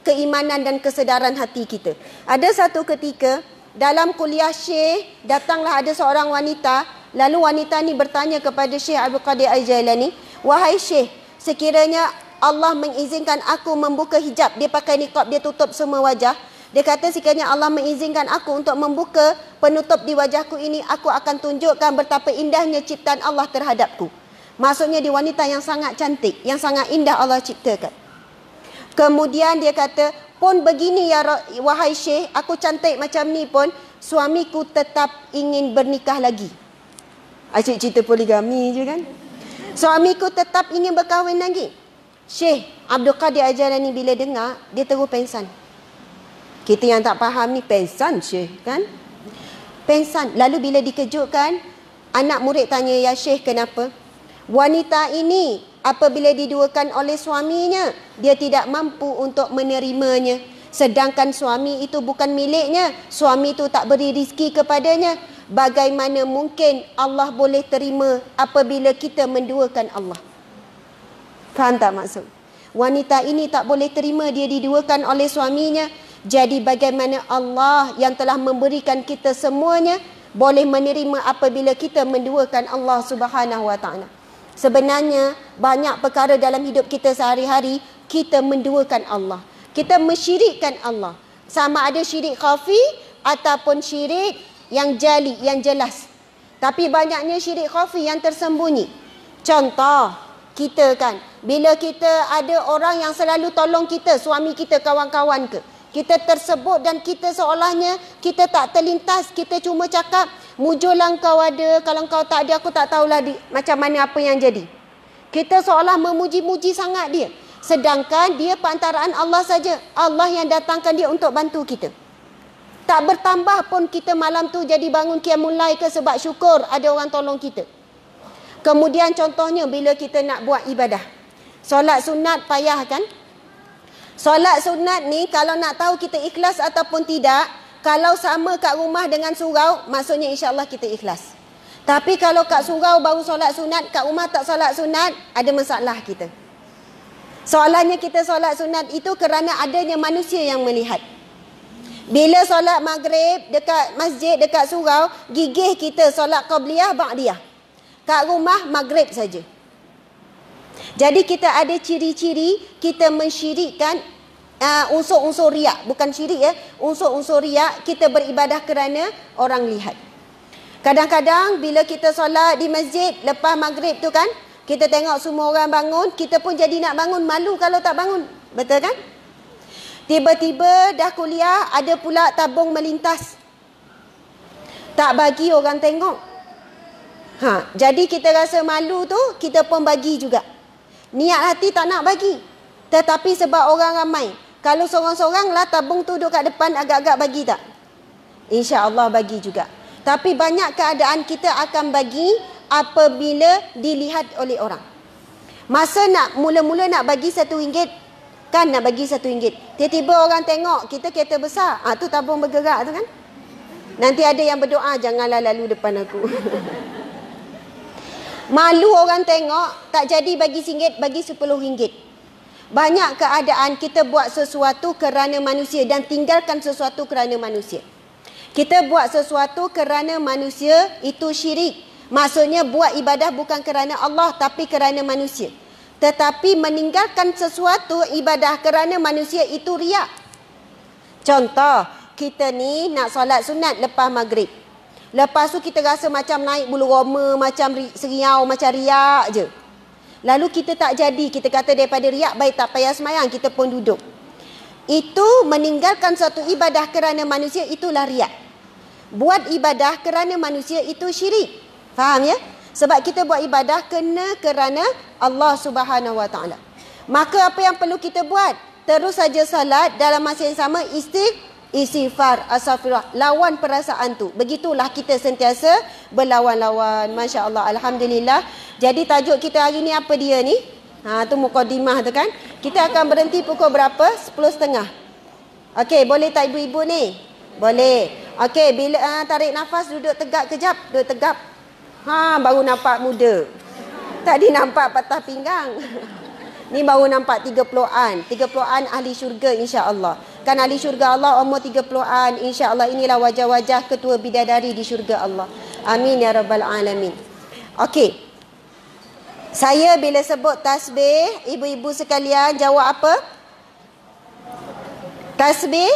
keimanan dan kesedaran hati kita. Ada satu ketika dalam kuliah Syekh, datanglah ada seorang wanita. Lalu wanita ni bertanya kepada Syekh Abdul Qadir Al-Jailani, "Wahai Syekh, sekiranya Allah mengizinkan aku membuka hijab," dia pakai niqab, dia tutup semua wajah. Dia kata, sekiranya Allah mengizinkan aku untuk membuka penutup di wajahku ini, aku akan tunjukkan betapa indahnya ciptaan Allah terhadapku. Maksudnya dia wanita yang sangat cantik, yang sangat indah Allah ciptakan. Kemudian dia kata, pun begini ya wahai Syekh, aku cantik macam ni pun, suamiku tetap ingin bernikah lagi. Asyik cerita poligami je kan. Suamiku tetap ingin berkahwin lagi. Syekh Abdul Qadir Al-Jailani bila dengar, dia terus pengsan. Kita yang tak faham ni, pengsan Syekh kan? Pengsan. Lalu bila dikejutkan, anak murid tanya, "Ya Syekh, kenapa?" Wanita ini apabila diduakan oleh suaminya, dia tidak mampu untuk menerimanya. Sedangkan suami itu bukan miliknya. Suami itu tak beri rezeki kepadanya. Bagaimana mungkin Allah boleh terima apabila kita menduakan Allah? Faham tak maksud? Wanita ini tak boleh terima dia diduakan oleh suaminya. Jadi bagaimana Allah yang telah memberikan kita semuanya boleh menerima apabila kita menduakan Allah Subhanahu Wa Taala? Sebenarnya banyak perkara dalam hidup kita sehari-hari kita menduakan Allah. Kita mensyirikkan Allah. Sama ada syirik khafi ataupun syirik yang jali, yang jelas. Tapi banyaknya syirik khafi yang tersembunyi. Contoh, kita kan, bila kita ada orang yang selalu tolong kita, suami kita, kawan-kawan ke, kita tersebut dan kita seolahnya kita tak terlintas, kita cuma cakap, "Mujurlah kau ada, kalau kau tak ada aku tak tahulah macam mana apa yang jadi." Kita seolah memuji-muji sangat dia. Sedangkan dia perantaraan Allah saja. Allah yang datangkan dia untuk bantu kita. Tak bertambah pun kita malam tu jadi bangun qiyamul lail ke sebab syukur ada orang tolong kita. Kemudian contohnya bila kita nak buat ibadah. Solat sunat payah kan? Solat sunat ni kalau nak tahu kita ikhlas ataupun tidak, kalau sama kat rumah dengan surau, maksudnya insya-Allah kita ikhlas. Tapi kalau kat surau baru solat sunat, kat rumah tak solat sunat, ada masalah kita. Soalannya kita solat sunat itu kerana adanya manusia yang melihat. Bila solat maghrib dekat masjid, dekat surau, gigih kita solat qabliyah, ba'diyah. Kat rumah maghrib saja. Jadi kita ada ciri-ciri kita mensyirikkan unsur-unsur riak, bukan syirik ya. Unsur-unsur riak, kita beribadah kerana orang lihat. Kadang-kadang bila kita solat di masjid lepas maghrib tu kan, kita tengok semua orang bangun, kita pun jadi nak bangun, malu kalau tak bangun. Betul kan? Tiba-tiba dah kuliah, ada pula tabung melintas. Tak bagi orang tengok. Jadi kita rasa malu tu, kita pun bagi juga. Niat hati tak nak bagi. Tetapi sebab orang ramai. Kalau seorang-seorang lah tabung tu duduk kat depan, agak-agak bagi tak? InsyaAllah bagi juga. Tapi banyak keadaan kita akan bagi apabila dilihat oleh orang. Masa nak mula-mula nak bagi RM1, kan nak bagi RM1. Tiba-tiba orang tengok kita kereta besar. Tu tabung bergerak tu kan. Nanti ada yang berdoa, janganlah lalu depan aku. Malu orang tengok, tak jadi bagi RM1, bagi RM10. Banyak keadaan kita buat sesuatu kerana manusia dan tinggalkan sesuatu kerana manusia. Kita buat sesuatu kerana manusia, itu syirik. Maksudnya buat ibadah bukan kerana Allah tapi kerana manusia. Tetapi meninggalkan sesuatu ibadah kerana manusia, itu riak. Contoh, kita ni nak solat sunat lepas maghrib. Lepas tu kita rasa macam naik bulu roma, macam seriau, macam riak je. Lalu kita tak jadi, kita kata daripada riak baik tak payah semayang, kita pun duduk. Itu meninggalkan suatu ibadah kerana manusia, itulah riak. Buat ibadah kerana manusia itu syirik. Faham ya? Sebab kita buat ibadah kerana Allah Subhanahu Wa Taala. Maka apa yang perlu kita buat? Terus saja salat, dalam masa yang sama istighfar, astaghfirullah, lawan perasaan tu. Begitulah kita sentiasa berlawan-lawan. Masya Allah, alhamdulillah. Jadi tajuk kita hari ni apa dia ni? Tu mukadimah tu kan. Kita akan berhenti pukul berapa? 10.30. Okey, boleh tak ibu-ibu ni? Boleh. Okey, bila tarik nafas, duduk tegak kejap, duduk tegap. Baru nampak muda. Tadi nampak patah pinggang. Ni baru nampak 30-an. 30-an ahli syurga insya-Allah. Kan ahli syurga Allah umur 30-an. Insya-Allah inilah wajah-wajah ketua bidadari di syurga Allah. Amin ya rabbal alamin. Okey. Saya bila sebut tasbih, ibu-ibu sekalian jawab apa? Tasbih?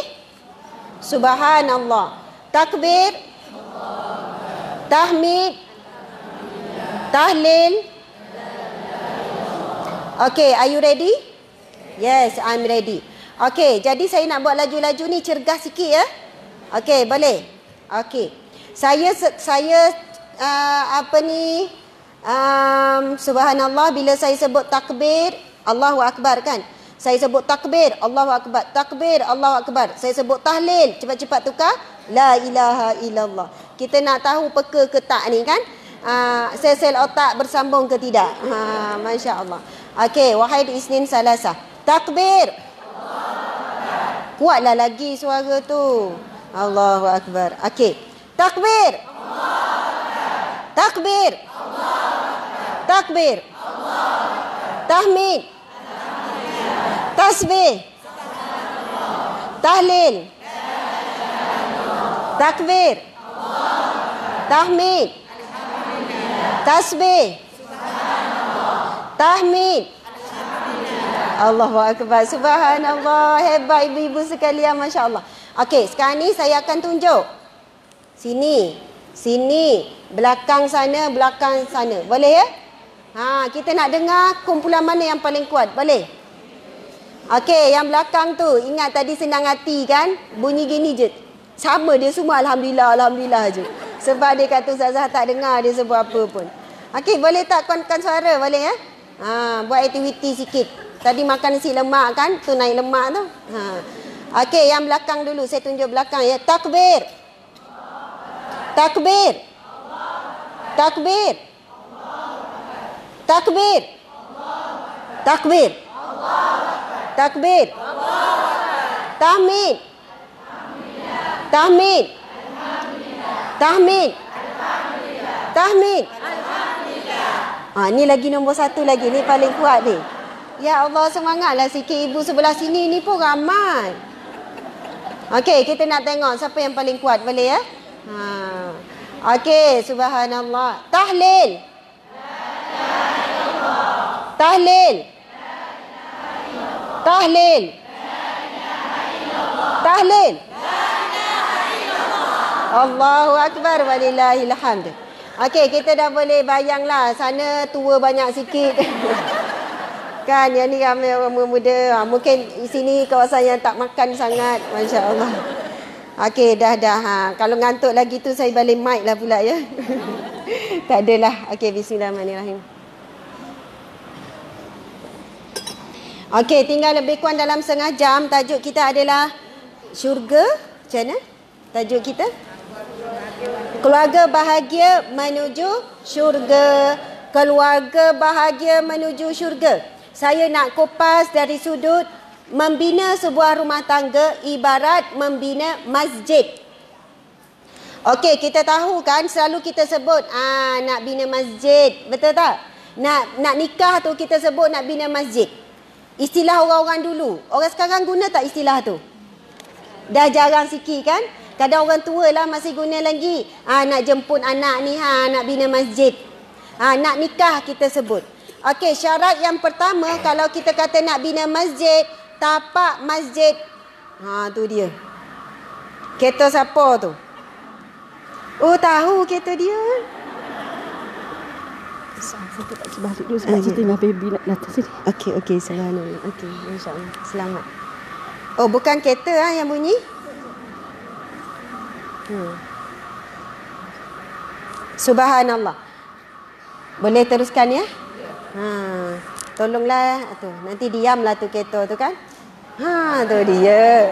Subhanallah. Takbir? Tahmid? Tahlil? Okay, are you ready? Yes, I'm ready. Okay, jadi saya nak buat laju-laju ni, cergas sikit ya. Okay, boleh? Okay. Saya subhanallah, bila saya sebut takbir, Allahu Akbar kan? Saya sebut takbir, Allahu Akbar. Takbir, Allahu Akbar. Saya sebut tahlil, cepat-cepat tukar. La ilaha illallah. Kita nak tahu peka ke tak ni kan? Sel-sel otak bersambung ke tidak? Masya Allah. Okey, wahid isnin salasah. Takbir. Kuatlah lagi suara tu. Allahu Akbar. Okey. Takbir. Takbir. Takbir. Tahmid. Tasbih. Tahlil. Takbir. Tahmid. Tasbih. Tahmid. Allahu Akbar. Subhanallah. Hebat ibu-ibu sekalian. Masya Allah. Okey, sekarang ni saya akan tunjuk. Sini. Sini. Belakang sana. Belakang sana. Boleh ya? Kita nak dengar kumpulan mana yang paling kuat. Boleh? Okey, yang belakang tu. Ingat tadi senang hati kan? Bunyi gini je. Sama dia semua. Alhamdulillah. Alhamdulillah je. Sebab dia kata Ustazah tak dengar dia sebut apa pun. Okey, boleh tak kuatkan suara? Boleh ya? Buat aktiviti sikit. Tadi makan nasi lemak kan? Tu naik lemak tu. Okey, yang belakang dulu. Saya tunjuk belakang ya. Takbir. Takbir. Takbir. Takbir. Takbir. Takbir. Tahmid. Tahmid. Tahmid. Tahmid. Ni lagi nombor satu lagi. Ni paling kuat ni. Ya Allah, semangatlah sikit ibu sebelah sini. Ni pun ramai. Okey, kita nak tengok siapa yang paling kuat. Boleh ya? Okey, subhanallah. Tahlil. Tahlil. Tahlil. Tahlil. Allahu Akbar walillahil hamd. Okey, kita dah boleh bayanglah sana tua banyak sikit. Kan, yang ni ramai orang muda. Mungkin di sini kawasan yang tak makan sangat. Masya Allah. Okey, dah. Kalau ngantuk lagi tu saya balik mic lah pula ya. Tak adalah. Okey, bismillahirrahmanirrahim. Okey, tinggal lebih kurang dalam setengah jam. Tajuk kita adalah syurga. Macam mana tajuk kita? Keluarga bahagia menuju syurga. Keluarga bahagia menuju syurga. Saya nak kupas dari sudut membina sebuah rumah tangga ibarat membina masjid. Okey, kita tahu kan selalu kita sebut nak bina masjid. Betul tak? Nak nikah tu kita sebut nak bina masjid. Istilah orang-orang dulu. Orang sekarang guna tak istilah tu? Dah jarang sikit kan? Kadang orang tua lah masih guna lagi. Nak jemput anak ni, nak bina masjid. Nak nikah kita sebut. Okey, syarat yang pertama kalau kita kata nak bina masjid, tapak masjid. Tu dia. Kereta siapa tu? Oh, tahu kereta dia. Saya tak sebalik dulu sebab kita tengah baby nak datang sini. Okey, subhanallah. Okey, insya-Allah. Selamat. Oh, bukan kereta yang bunyi? Subhanallah. Boleh teruskan ya? Tolonglah tu. Nanti diamlah tu kereta tu kan? Tu dia.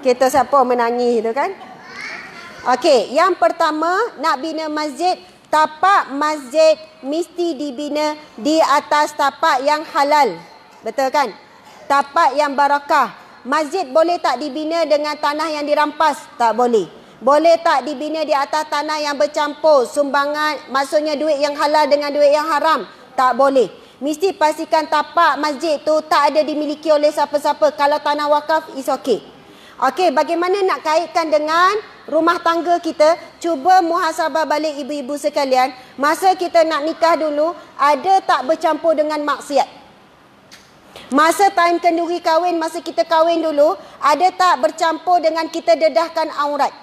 Kereta siapa menangis tu kan? Okey, yang pertama nak bina masjid, tapak masjid mesti dibina di atas tapak yang halal. Betul kan? Tapak yang barakah. Masjid boleh tak dibina dengan tanah yang dirampas? Tak boleh. Boleh tak dibina di atas tanah yang bercampur? Sumbangan, maksudnya duit yang halal dengan duit yang haram? Tak boleh. Mesti pastikan tapak masjid tu tak ada dimiliki oleh siapa-siapa. Kalau tanah wakaf, is okay. Okey, bagaimana nak kaitkan dengan rumah tangga kita? Cuba muhasabah balik ibu-ibu sekalian. Masa kita nak nikah dulu, ada tak bercampur dengan maksiat? Masa time kenduri kahwin, masa kita kahwin dulu, ada tak bercampur dengan kita dedahkan aurat?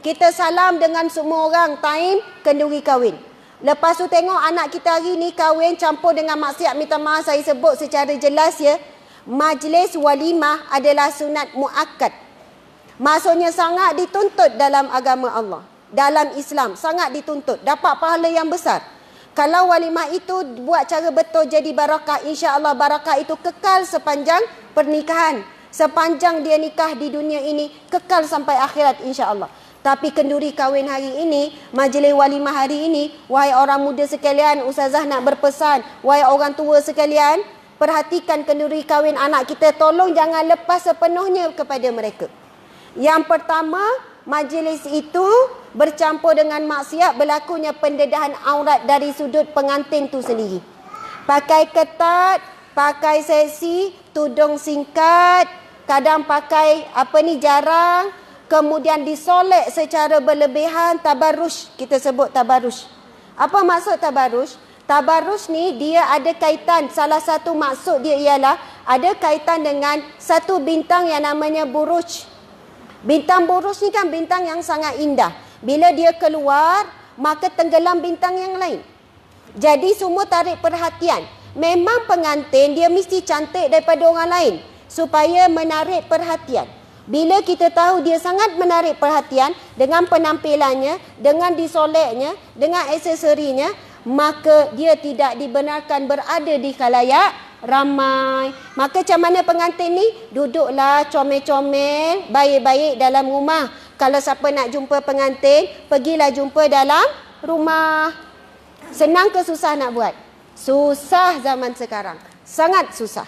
Kita salam dengan semua orang time kenduri kahwin. Lepas tu tengok anak kita hari ni kahwin campur dengan maksiat. Minta maaf saya sebut secara jelas ya. Majlis walimah adalah sunat muakkad. Maksudnya sangat dituntut dalam agama Allah. Dalam Islam sangat dituntut. Dapat pahala yang besar. Kalau walimah itu buat cara betul jadi barakah, insya-Allah barakah itu kekal sepanjang pernikahan. Sepanjang dia nikah di dunia ini, kekal sampai akhirat insya-Allah. Tapi kenduri kahwin hari ini, majlis walimah hari ini, wahai orang muda sekalian, ustazah nak berpesan, wahai orang tua sekalian, perhatikan kenduri kahwin anak kita, tolong jangan lepas sepenuhnya kepada mereka. Yang pertama, majlis itu bercampur dengan maksiat, berlakunya pendedahan aurat dari sudut pengantin tu sendiri. Pakai ketat, pakai seksi, tudung singkat, kadang pakai jarang. Kemudian disolek secara berlebihan, tabarruj, kita sebut tabarruj. Apa maksud tabarruj? Tabarruj ni dia ada kaitan, salah satu maksud dia ialah ada kaitan dengan satu bintang yang namanya buruj. Bintang buruj ni kan bintang yang sangat indah. Bila dia keluar, maka tenggelam bintang yang lain. Jadi semua tarik perhatian. Memang pengantin dia mesti cantik daripada orang lain supaya menarik perhatian. Bila kita tahu dia sangat menarik perhatian dengan penampilannya, dengan disoleknya, dengan aksesorinya, maka dia tidak dibenarkan berada di khalayak ramai. Maka macam mana pengantin ni? Duduklah comel-comel, baik-baik dalam rumah. Kalau siapa nak jumpa pengantin, pergilah jumpa dalam rumah. Senang ke susah nak buat? Susah zaman sekarang. Sangat susah.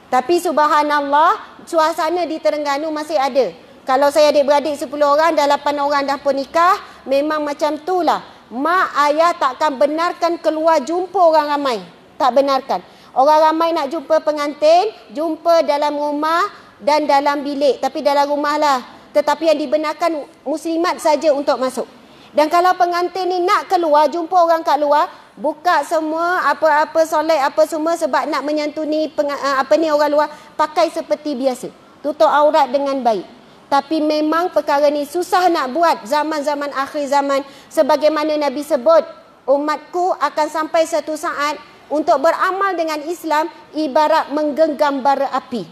Tapi subhanallah, suasana di Terengganu masih ada. Kalau saya adik-beradik 10 orang, dah 8 orang dah pun nikah, memang macam itulah. Mak ayah takkan benarkan keluar jumpa orang ramai. Tak benarkan. Orang ramai nak jumpa pengantin, jumpa dalam rumah dan dalam bilik. Tapi dalam rumah lah. Tetapi yang dibenarkan muslimat saja untuk masuk. Dan kalau pengantin ni nak keluar, jumpa orang kat luar, buka semua apa-apa solat apa semua sebab nak menyantuni orang luar, pakai seperti biasa. Tutup aurat dengan baik. Tapi memang perkara ni susah nak buat zaman-zaman akhir zaman. Sebagaimana Nabi sebut, umatku akan sampai satu saat untuk beramal dengan Islam ibarat menggenggam bara api.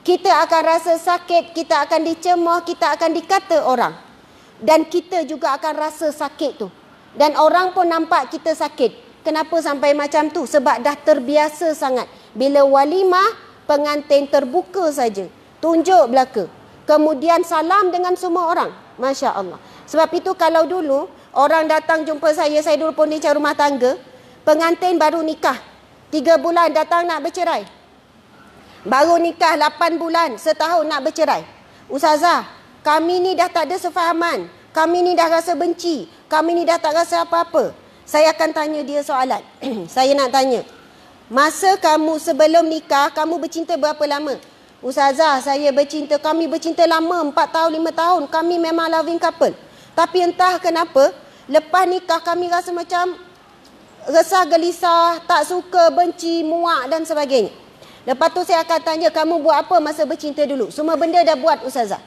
Kita akan rasa sakit, kita akan dicemooh, kita akan dikata orang. Dan kita juga akan rasa sakit tu. Dan orang pun nampak kita sakit. Kenapa sampai macam tu? Sebab dah terbiasa sangat. Bila walimah, pengantin terbuka saja. Tunjuk belaka. Kemudian salam dengan semua orang. Masya Allah. Sebab itu kalau dulu orang datang jumpa saya dulu pernikahan rumah tangga, pengantin baru nikah 3 bulan datang nak bercerai. Baru nikah 8 bulan, setahun nak bercerai. Ustazah, kami ni dah tak ada sefahaman. Kami ni dah rasa benci. Kami ni dah tak rasa apa-apa. Saya akan tanya dia soalan. Saya nak tanya. Masa kamu sebelum nikah, kamu bercinta berapa lama? Ustazah, kami bercinta lama, 4 tahun, 5 tahun. Kami memang loving couple. Tapi entah kenapa, lepas nikah kami rasa macam resah, gelisah, tak suka, benci, muak dan sebagainya. Lepas tu saya akan tanya, kamu buat apa masa bercinta dulu? Semua benda dah buat Ustazah.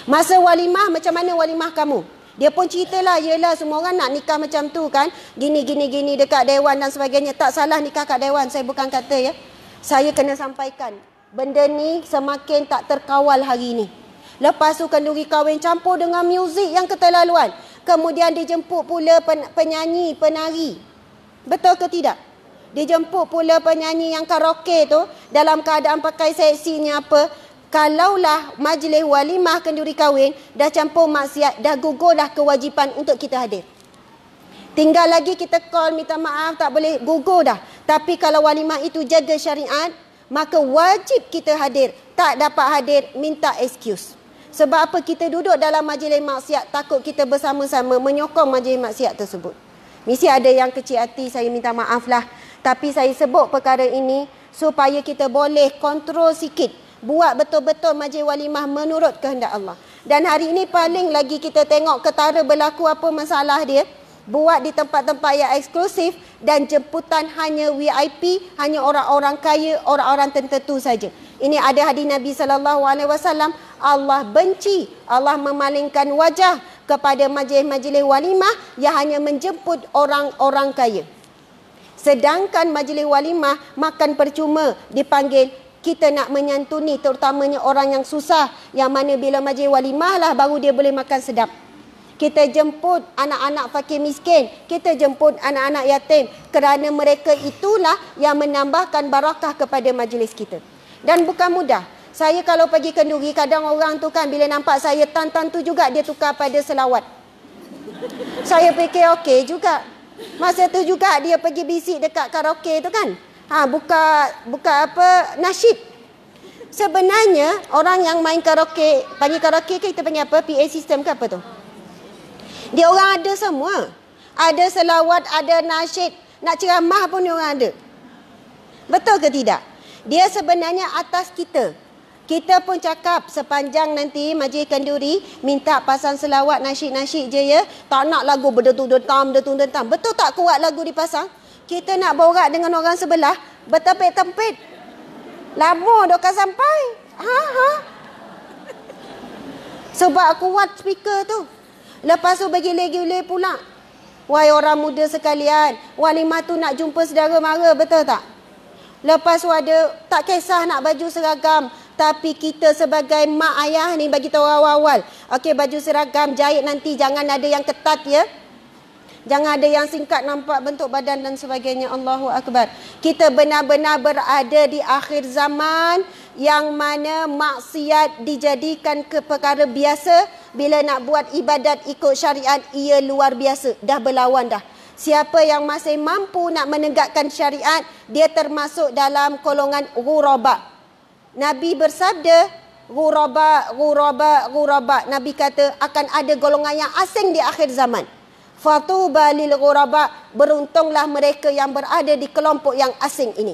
Masa walimah, macam mana walimah kamu? Dia pun ceritalah, yelah semua orang nak nikah macam tu kan. Gini dekat dewan dan sebagainya. Tak salah nikah kat dewan, saya bukan kata ya. Saya kena sampaikan. Benda ni semakin tak terkawal hari ni. Lepas tu kenduri kahwin campur dengan muzik yang keterlaluan. Kemudian dijemput pula penyanyi, penari. Betul ke tidak? Dijemput pula penyanyi yang karaoke tu dalam keadaan pakai seksinya apa. Kalaulah majlis walimah kenduri kahwin dah campur maksiat, dah gugurlah kewajipan untuk kita hadir. Tinggal lagi kita call minta maaf, tak boleh, gugur dah. Tapi kalau walimah itu jaga syariat, maka wajib kita hadir. Tak dapat hadir, minta excuse. Sebab apa? Kita duduk dalam majlis maksiat, takut kita bersama-sama menyokong majlis maksiat tersebut. Mesti ada yang kecil hati, saya minta maaf lah. Tapi saya sebut perkara ini supaya kita boleh kontrol sikit. Buat betul-betul majlis walimah menurut kehendak Allah. Dan hari ini paling lagi kita tengok ketara berlaku apa masalah dia. Buat di tempat-tempat yang eksklusif dan jemputan hanya VIP, hanya orang-orang kaya, orang-orang tertentu saja. Ini ada hadis Nabi SAW. Allah benci, Allah memalingkan wajah kepada majlis-majlis walimah yang hanya menjemput orang-orang kaya. Sedangkan majlis walimah makan percuma dipanggil, kita nak menyantuni terutamanya orang yang susah, yang mana bila majlis walimah lah baru dia boleh makan sedap. Kita jemput anak-anak fakir miskin, kita jemput anak-anak yatim, kerana mereka itulah yang menambahkan barakah kepada majlis kita. Dan bukan mudah. Saya kalau pergi kenduri, kadang orang tu kan bila nampak saya tan-tan tu juga dia tukar pada selawat. Saya fikir okey juga. Masa tu juga dia pergi bisik dekat karaoke tu kan. Buka apa, nasyid. Sebenarnya orang yang main karaoke, panggil karaoke ke kita panggil apa? PA system ke apa tu? Dia orang ada semua. Ada selawat, ada nasyid. Nak ceramah pun dia orang ada. Betul ke tidak? Dia sebenarnya atas kita. Kita pun cakap sepanjang nanti majlis kenduri minta pasang selawat nasyid-nasyid je ya. Tak nak lagu berdetung-detam. Betul tak kuat lagu dipasang? Kita nak borak dengan orang sebelah, bertempit-tempit. Lama dah akan sampai. Sebab kuat speaker tu. Lepas tu bergilir-gilir pula. Wahai orang muda sekalian, walimah tu nak jumpa saudara mara, betul tak? Lepas tu ada, tak kisah nak baju seragam. Tapi kita sebagai mak ayah ni bagi tahu awal-awal. Okey, baju seragam jahit nanti jangan ada yang ketat ya. Jangan ada yang singkat nampak bentuk badan dan sebagainya. Allahu Akbar. Kita benar-benar berada di akhir zaman yang mana maksiat dijadikan ke perkara biasa. Bila nak buat ibadat ikut syariat, ia luar biasa. Dah berlawan dah. Siapa yang masih mampu nak menegakkan syariat, dia termasuk dalam golongan ghuraba. Nabi bersabda, ghuraba. Nabi kata akan ada golongan yang asing di akhir zaman. Fatuba lil ghuraba, beruntunglah mereka yang berada di kelompok yang asing ini.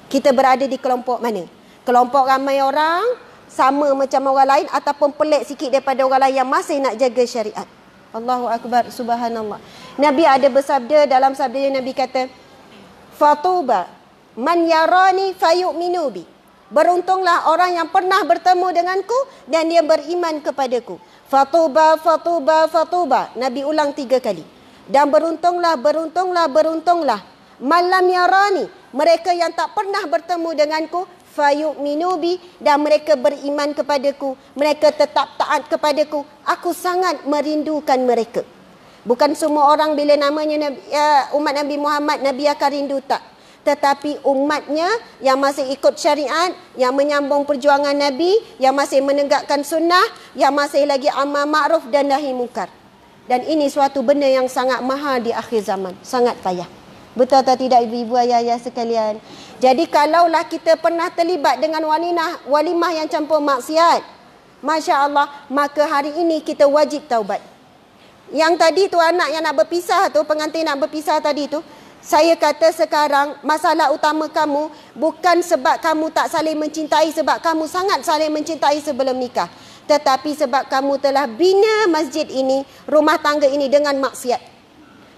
Kita berada di kelompok mana? Kelompok ramai orang, sama macam orang lain ataupun pelik sikit daripada orang lain yang masih nak jaga syariat. Allahu Akbar, subhanallah. Nabi ada bersabda, dalam sabdanya Nabi kata, Fatuba man yarani fayu'minu bi. Beruntunglah orang yang pernah bertemu denganku dan dia beriman kepadaku. Fatuba, fatuba, fatuba. Nabi ulang 3 kali. Dan beruntunglah, beruntunglah, beruntunglah. Malam yarani, mereka yang tak pernah bertemu denganku, fayu'minu bi, dan mereka beriman kepadaku, mereka tetap taat kepadaku. Aku sangat merindukan mereka. Bukan semua orang bila namanya umat Nabi Muhammad, Nabi akan rindu, tak. Tetapi umatnya yang masih ikut syariat, yang menyambung perjuangan Nabi, yang masih menegakkan sunnah, yang masih lagi amal ma'ruf dan nahi mungkar. Dan ini suatu benda yang sangat mahal di akhir zaman, sangat payah. Betul atau tidak ibu-ibu, ayah-ayah sekalian? Jadi kalaulah kita pernah terlibat dengan walimah yang campur maksiat, Masya Allah, maka hari ini kita wajib taubat. Yang tadi tu anak yang nak berpisah tu, pengantin nak berpisah tadi tu, saya kata sekarang masalah utama kamu bukan sebab kamu tak saling mencintai, sebab kamu sangat saling mencintai sebelum nikah. Tetapi sebab kamu telah bina masjid ini, rumah tangga ini dengan maksiat.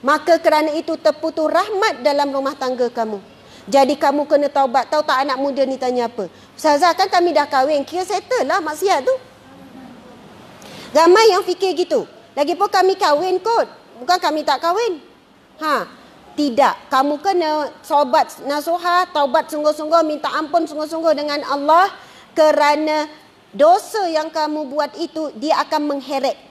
Maka kerana itu terputus rahmat dalam rumah tangga kamu. Jadi kamu kena taubat. Tahu tak anak muda ni tanya apa? Ustazah, kan kami dah kahwin, kira settle lah maksiat tu. Ramai yang fikir gitu. Lagipun kami kahwin kot, bukan kami tak kahwin. Tidak, kamu kena taubat nasuha, taubat sungguh-sungguh, minta ampun sungguh-sungguh dengan Allah, kerana dosa yang kamu buat itu dia akan mengheret.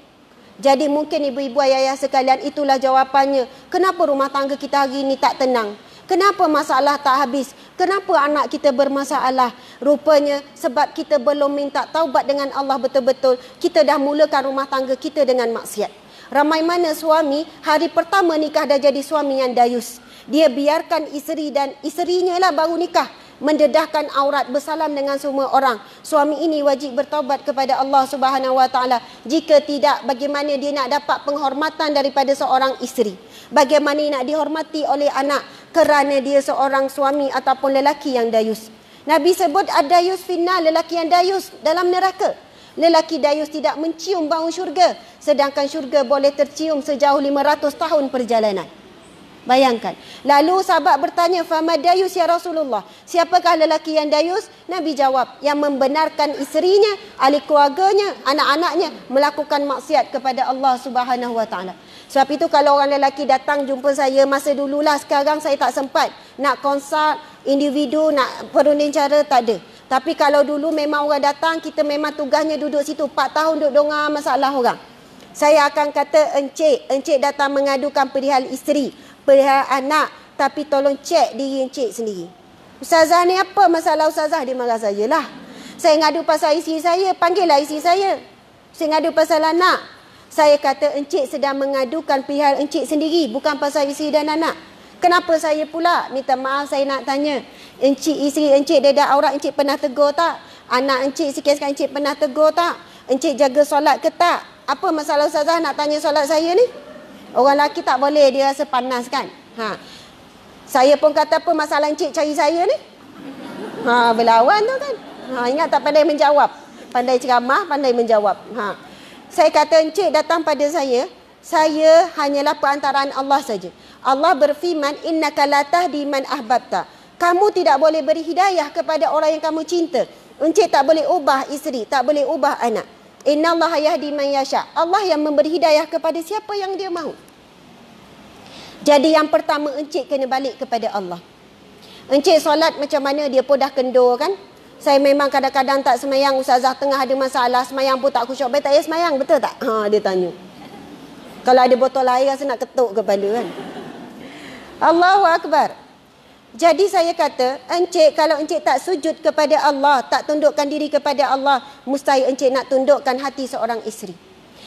Jadi mungkin ibu-ibu, ayah-ayah sekalian, itulah jawapannya. Kenapa rumah tangga kita hari ini tak tenang? Kenapa masalah tak habis? Kenapa anak kita bermasalah? Rupanya sebab kita belum minta taubat dengan Allah betul-betul. Kita dah mulakan rumah tangga kita dengan maksiat. Ramai mana suami hari pertama nikah dah jadi suami yang dayus. Dia biarkan isteri dan isterinya lah baru nikah mendedahkan aurat, bersalam dengan semua orang. Suami ini wajib bertaubat kepada Allah Subhanahu Wa Taala. Jika tidak, bagaimana dia nak dapat penghormatan daripada seorang isteri? Bagaimana nak dihormati oleh anak kerana dia seorang suami ataupun lelaki yang dayus? Nabi sebut ad-dayus finnar, lelaki yang dayus dalam neraka. Lelaki dayus tidak mencium bau syurga, sedangkan syurga boleh tercium sejauh 500 tahun perjalanan. Bayangkan. Lalu sahabat bertanya, "Fama dayus ya Rasulullah?" Siapakah lelaki yang dayus? Nabi jawab, yang membenarkan isterinya, ahli keluarganya, anak-anaknya melakukan maksiat kepada Allah Subhanahu Wa Taala. Sebab itu kalau orang lelaki datang jumpa saya masa dululah, sekarang saya tak sempat nak konsult individu, nak perunding cara, tak ada. Tapi kalau dulu memang orang datang, kita memang tugasnya duduk situ 4 tahun duduk dengar masalah orang. Saya akan kata, encik datang mengadukan perihal isteri, perihal anak, tapi tolong cek diri encik sendiri. Ustazah ni apa masalah ustazah? Dia marah saya lah. Saya ngadu pasal isteri saya, panggillah isteri saya. Saya ngadu pasal anak. Saya kata encik sedang mengadukan perihal encik sendiri, bukan pasal isteri dan anak. Kenapa saya pula? Minta maaf, saya nak tanya. Isteri encik dedah aurat, encik pernah tegur tak? Anak encik sikit-sikit encik pernah tegur tak? Encik jaga solat ke tak? Apa masalah ustazah nak tanya solat saya ni? Orang lelaki tak boleh, dia rasa panas kan? Saya pun kata, apa masalah encik cari saya ni? Berlawan tu kan? Ingat tak, pandai menjawab. Pandai ceramah, pandai menjawab. Saya kata, encik datang pada saya hanyalah perantaraan Allah saja. Allah berfirman, innaka la tahdi man ahbabta. Kamu tidak boleh beri hidayah kepada orang yang kamu cinta. Encik tak boleh ubah isteri, tak boleh ubah anak. Innallaha yahdi man yasha. Allah yang memberi hidayah kepada siapa yang dia mahu. Jadi yang pertama, encik kena balik kepada Allah. Encik solat macam mana, dia pun dah kendur kan? Saya memang kadang-kadang tak semayang, ustazah tengah ada masalah, semayang pun tak khusyuk. Baik tak payah semayang, betul tak? Dia tanya. Kalau ada botol air rasa nak ketuk kepala kan? Allahu Akbar. Jadi saya kata, encik kalau encik tak sujud kepada Allah, tak tundukkan diri kepada Allah, mustahil encik nak tundukkan hati seorang isteri.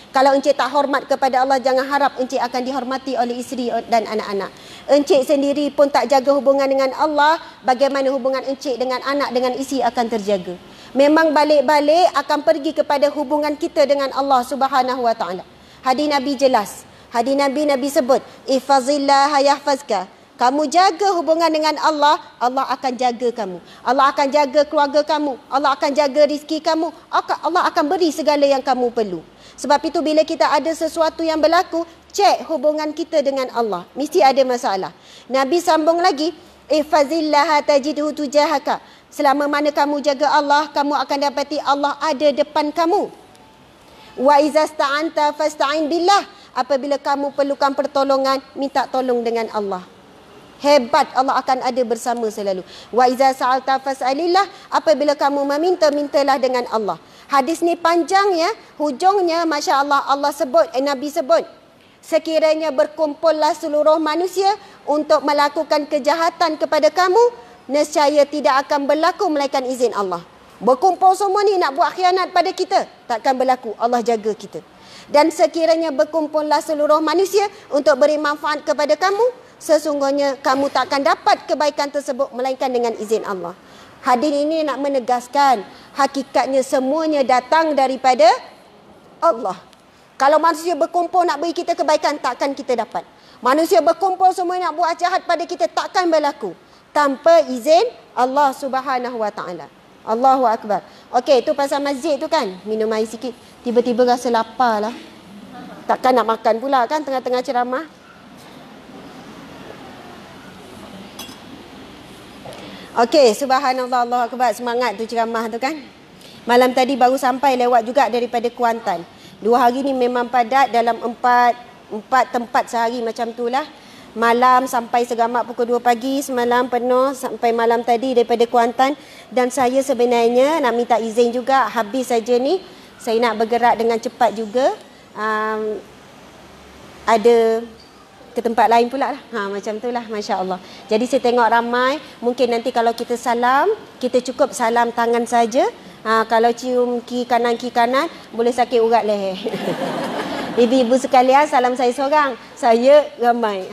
Kalau encik tak hormat kepada Allah, jangan harap encik akan dihormati oleh isteri dan anak-anak. Encik sendiri pun tak jaga hubungan dengan Allah, bagaimana hubungan encik dengan anak, dengan isteri akan terjaga. Memang balik-balik akan pergi kepada hubungan kita dengan Allah Subhanahu Wa Taala. Hadis Nabi jelas. Hadis Nabi sebut, "Ihfazillah yahfazka." Kamu jaga hubungan dengan Allah, Allah akan jaga kamu. Allah akan jaga keluarga kamu. Allah akan jaga rezeki kamu. Allah akan beri segala yang kamu perlu. Sebab itu bila kita ada sesuatu yang berlaku, cek hubungan kita dengan Allah. Mesti ada masalah. Nabi sambung lagi, "Ihfazillah tajidhu tujahaka." Selama mana kamu jaga Allah, kamu akan dapati Allah ada depan kamu. Wa iza sta'anta fasta'in billah. Apabila kamu perlukan pertolongan, minta tolong dengan Allah. Hebat, Allah akan ada bersama selalu. Wa iza sa'alta fas'alillah. Apabila kamu meminta, mintalah dengan Allah. Hadis ni panjang ya. Hujungnya Masya Allah, Allah sebut, Nabi sebut, sekiranya berkumpullah seluruh manusia untuk melakukan kejahatan kepada kamu, nescaya tidak akan berlaku melainkan izin Allah. Berkumpul semua ni nak buat khianat pada kita, takkan berlaku. Allah jaga kita. Dan sekiranya berkumpullah seluruh manusia untuk beri manfaat kepada kamu, sesungguhnya kamu takkan dapat kebaikan tersebut melainkan dengan izin Allah. Hadis ini nak menegaskan hakikatnya semuanya datang daripada Allah. Kalau manusia berkumpul nak beri kita kebaikan, takkan kita dapat. Manusia berkumpul semua nak buat jahat pada kita, takkan berlaku tanpa izin Allah Subhanahu Wa Taala. Allahu Akbar. Okey, tu pasal masjid tu kan. Minum air sikit. Tiba-tiba rasa lapar lah. Takkan nak makan pula kan tengah-tengah ceramah. Okey, subhanallah, Allahu Akbar. Semangat tu ceramah tu kan. Malam tadi baru sampai lewat juga daripada Kuantan. 2 hari ni memang padat dalam 4 tempat sehari macam tu lah. Malam sampai Segamat pukul 2 pagi, semalam penuh sampai malam tadi daripada Kuantan. Dan saya sebenarnya nak minta izin juga, habis saja ni saya nak bergerak dengan cepat juga. Ada ke tempat lain pula lah. Macam tu lah, Masya Allah. Jadi saya tengok ramai, mungkin nanti kalau kita salam, kita cukup salam tangan saja. Kalau cium kiri kanan, boleh sakit urat leher. Ibu-ibu sekalian, salam saya seorang, saya ramai.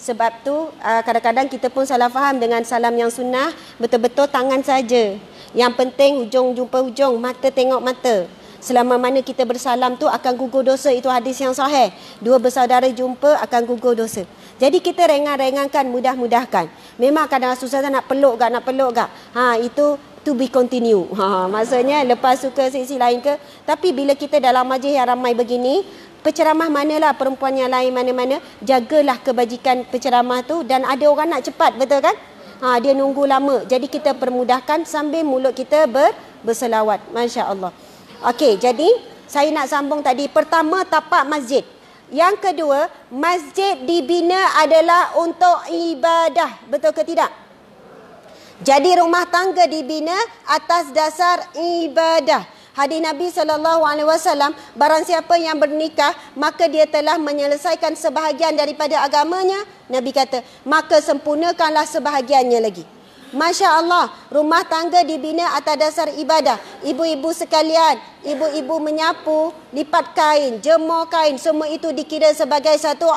Sebab tu kadang-kadang kita pun salah faham dengan salam yang sunnah. Betul-betul tangan saja. Yang penting hujung jumpa hujung, mata tengok mata. Selama mana kita bersalam tu akan gugur dosa. Itu hadis yang sahih. 2 bersaudara jumpa akan gugur dosa. Jadi kita ringan-ringankan, mudah-mudahkan. Memang kadang susah nak peluk gak. Itu to be continue. Maksudnya lepas suka sesi lain ke. Tapi bila kita dalam majlis yang ramai begini, penceramah manalah perempuan yang lain mana-mana, jagalah kebajikan penceramah tu. Dan ada orang nak cepat, betul kan? Dia nunggu lama. Jadi kita permudahkan sambil mulut kita berselawat. Masya Allah. Okey, jadi saya nak sambung tadi. Pertama, tapak masjid. Yang kedua, masjid dibina adalah untuk ibadah. Betul ke tidak? Jadi rumah tangga dibina atas dasar ibadah. Hadis Nabi SAW, barang siapa yang bernikah, maka dia telah menyelesaikan sebahagian daripada agamanya. Nabi kata, maka sempurnakanlah sebahagiannya lagi. Masya Allah, rumah tangga dibina atas dasar ibadah. Ibu-ibu sekalian, ibu-ibu menyapu, lipat kain, jemur kain, semua itu dikira sebagai satu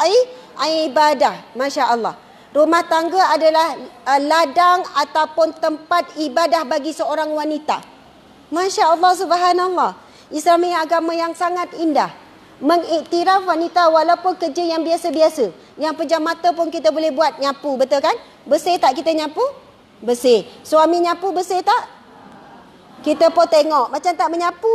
ibadah. Masya Allah. Rumah tangga adalah ladang ataupun tempat ibadah bagi seorang wanita. Masya Allah, subhanallah. Islam ini agama yang sangat indah. Mengiktiraf wanita walaupun kerja yang biasa-biasa. Yang pejam mata pun kita boleh buat, nyapu, betul kan? Bersih tak kita nyapu? Bersih. Suami nyapu bersih tak? Kita pun tengok macam tak menyapu.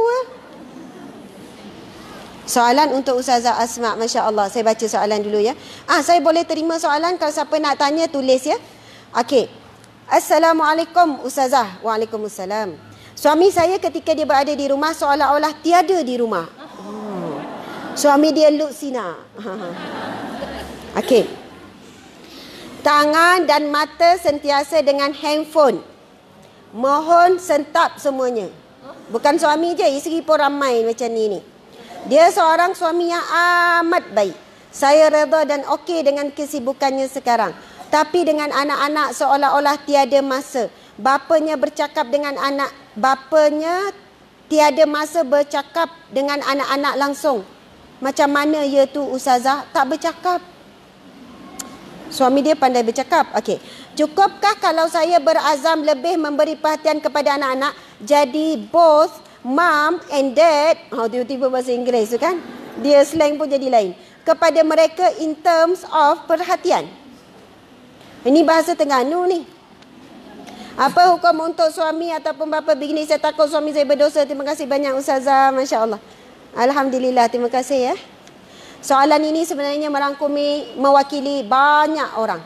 Soalan untuk Ustazah Asma. Masya Allah. Saya baca soalan dulu ya. Saya boleh terima soalan. Kalau siapa nak tanya, tulis ya. Okey. Assalamualaikum Ustazah. Waalaikumsalam. Suami saya ketika dia berada di rumah seolah-olah tiada di rumah. Suami dia Luxina. Okey. Tangan dan mata sentiasa dengan handphone. Mohon sentap semuanya. Bukan suami je, isteri pun ramai macam ni. Dia seorang suami yang amat baik. Saya redha dan okey dengan kesibukannya sekarang. Tapi dengan anak-anak seolah-olah tiada masa. Bapanya bercakap dengan anak. Bapanya tiada masa bercakap dengan anak-anak langsung. Macam mana ya tu Ustazah? Tak bercakap. Suami dia pandai bercakap. Okey. Cukupkah kalau saya berazam lebih memberi perhatian kepada anak-anak? Jadi both mom and dad, tiba-tiba bahasa Inggeris tu kan? Dia slang pun jadi lain. Kepada mereka in terms of perhatian. Ini bahasa Terengganu ni. Apa hukum untuk suami ataupun bapa begini? Saya takut suami saya berdosa. Terima kasih banyak Ustazah. Masya Allah. Alhamdulillah. Terima kasih ya. Soalan ini sebenarnya merangkumi, mewakili banyak orang.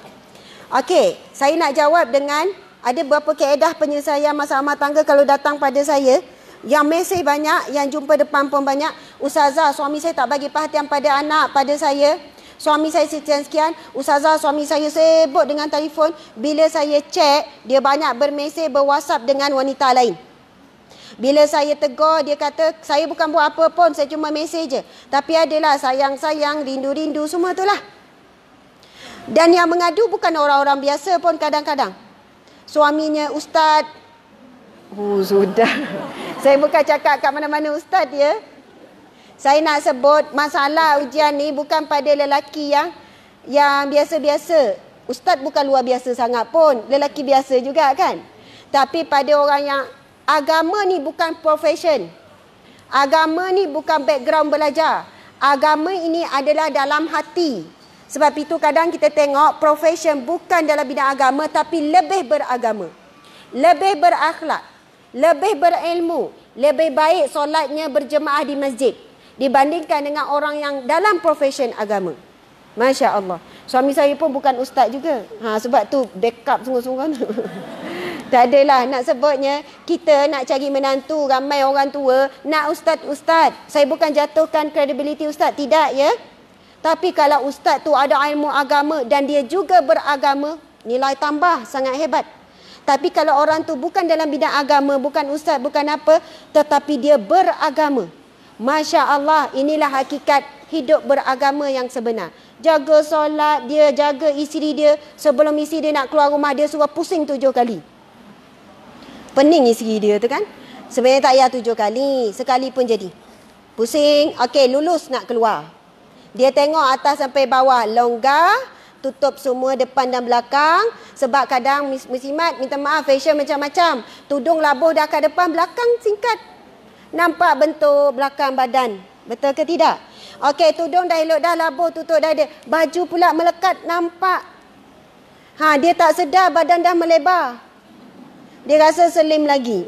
Okey, saya nak jawab dengan Ada beberapa kaedah penyelesaian masalah rumah tangga kalau datang pada saya. Yang mesej banyak, yang jumpa depan pun banyak. Ustazah, suami saya tak bagi perhatian pada anak, pada saya. Suami saya sekian-sekian. Ustazah, suami saya sibuk dengan telefon. Bila saya cek, dia banyak bermesej, berwhatsapp dengan wanita lain. Bila saya tegur, dia kata, saya bukan buat apa pun, saya cuma mesej je. Tapi adalah sayang-sayang, rindu-rindu, semua itulah. Dan yang mengadu bukan orang-orang biasa pun kadang-kadang. Suaminya ustaz. Sudah. Saya bukan cakap kat mana-mana ustaz ya. Saya nak sebut masalah ujian ni bukan pada lelaki yang biasa-biasa. Ustaz bukan luar biasa sangat pun. Lelaki biasa juga kan. Tapi pada orang yang agama ni bukan profession. Agama ni bukan background belajar. Agama ini adalah dalam hati. Sebab itu kadang kita tengok profession bukan dalam bidang agama tapi lebih beragama. Lebih berakhlak. Lebih berilmu. Lebih baik solatnya berjemaah di masjid. Dibandingkan dengan orang yang dalam profession agama. Masya Allah. Suami saya pun bukan ustaz juga. Sebab tu backup sungguh-sungguh. Tak adalah nak sebutnya kita nak cari menantu ramai orang tua nak ustaz-ustaz. Saya bukan jatuhkan kredibiliti ustaz, tidak ya. Tapi kalau ustaz tu ada ilmu agama dan dia juga beragama, nilai tambah sangat hebat. Tapi kalau orang tu bukan dalam bidang agama, bukan ustaz, bukan apa, tetapi dia beragama. Masya Allah, inilah hakikat hidup beragama yang sebenar. Jaga solat, dia jaga isteri dia. Sebelum isteri dia nak keluar rumah, dia suruh pusing 7 kali. Pening isteri dia tu kan. Sebenarnya tak payah 7 kali. Sekali pun jadi. Pusing, okey lulus nak keluar. Dia tengok atas sampai bawah, longgar. Tutup semua depan dan belakang. Sebab kadang muslimat, minta maaf, fashion macam-macam. Tudung labuh dah kat depan, belakang singkat. Nampak bentuk belakang badan. Betul ke tidak? Okey, tudung dah elok dah, labuh tutup dah ada. Baju pula melekat, nampak. Dia tak sedar badan dah melebar. Dia rasa selim lagi.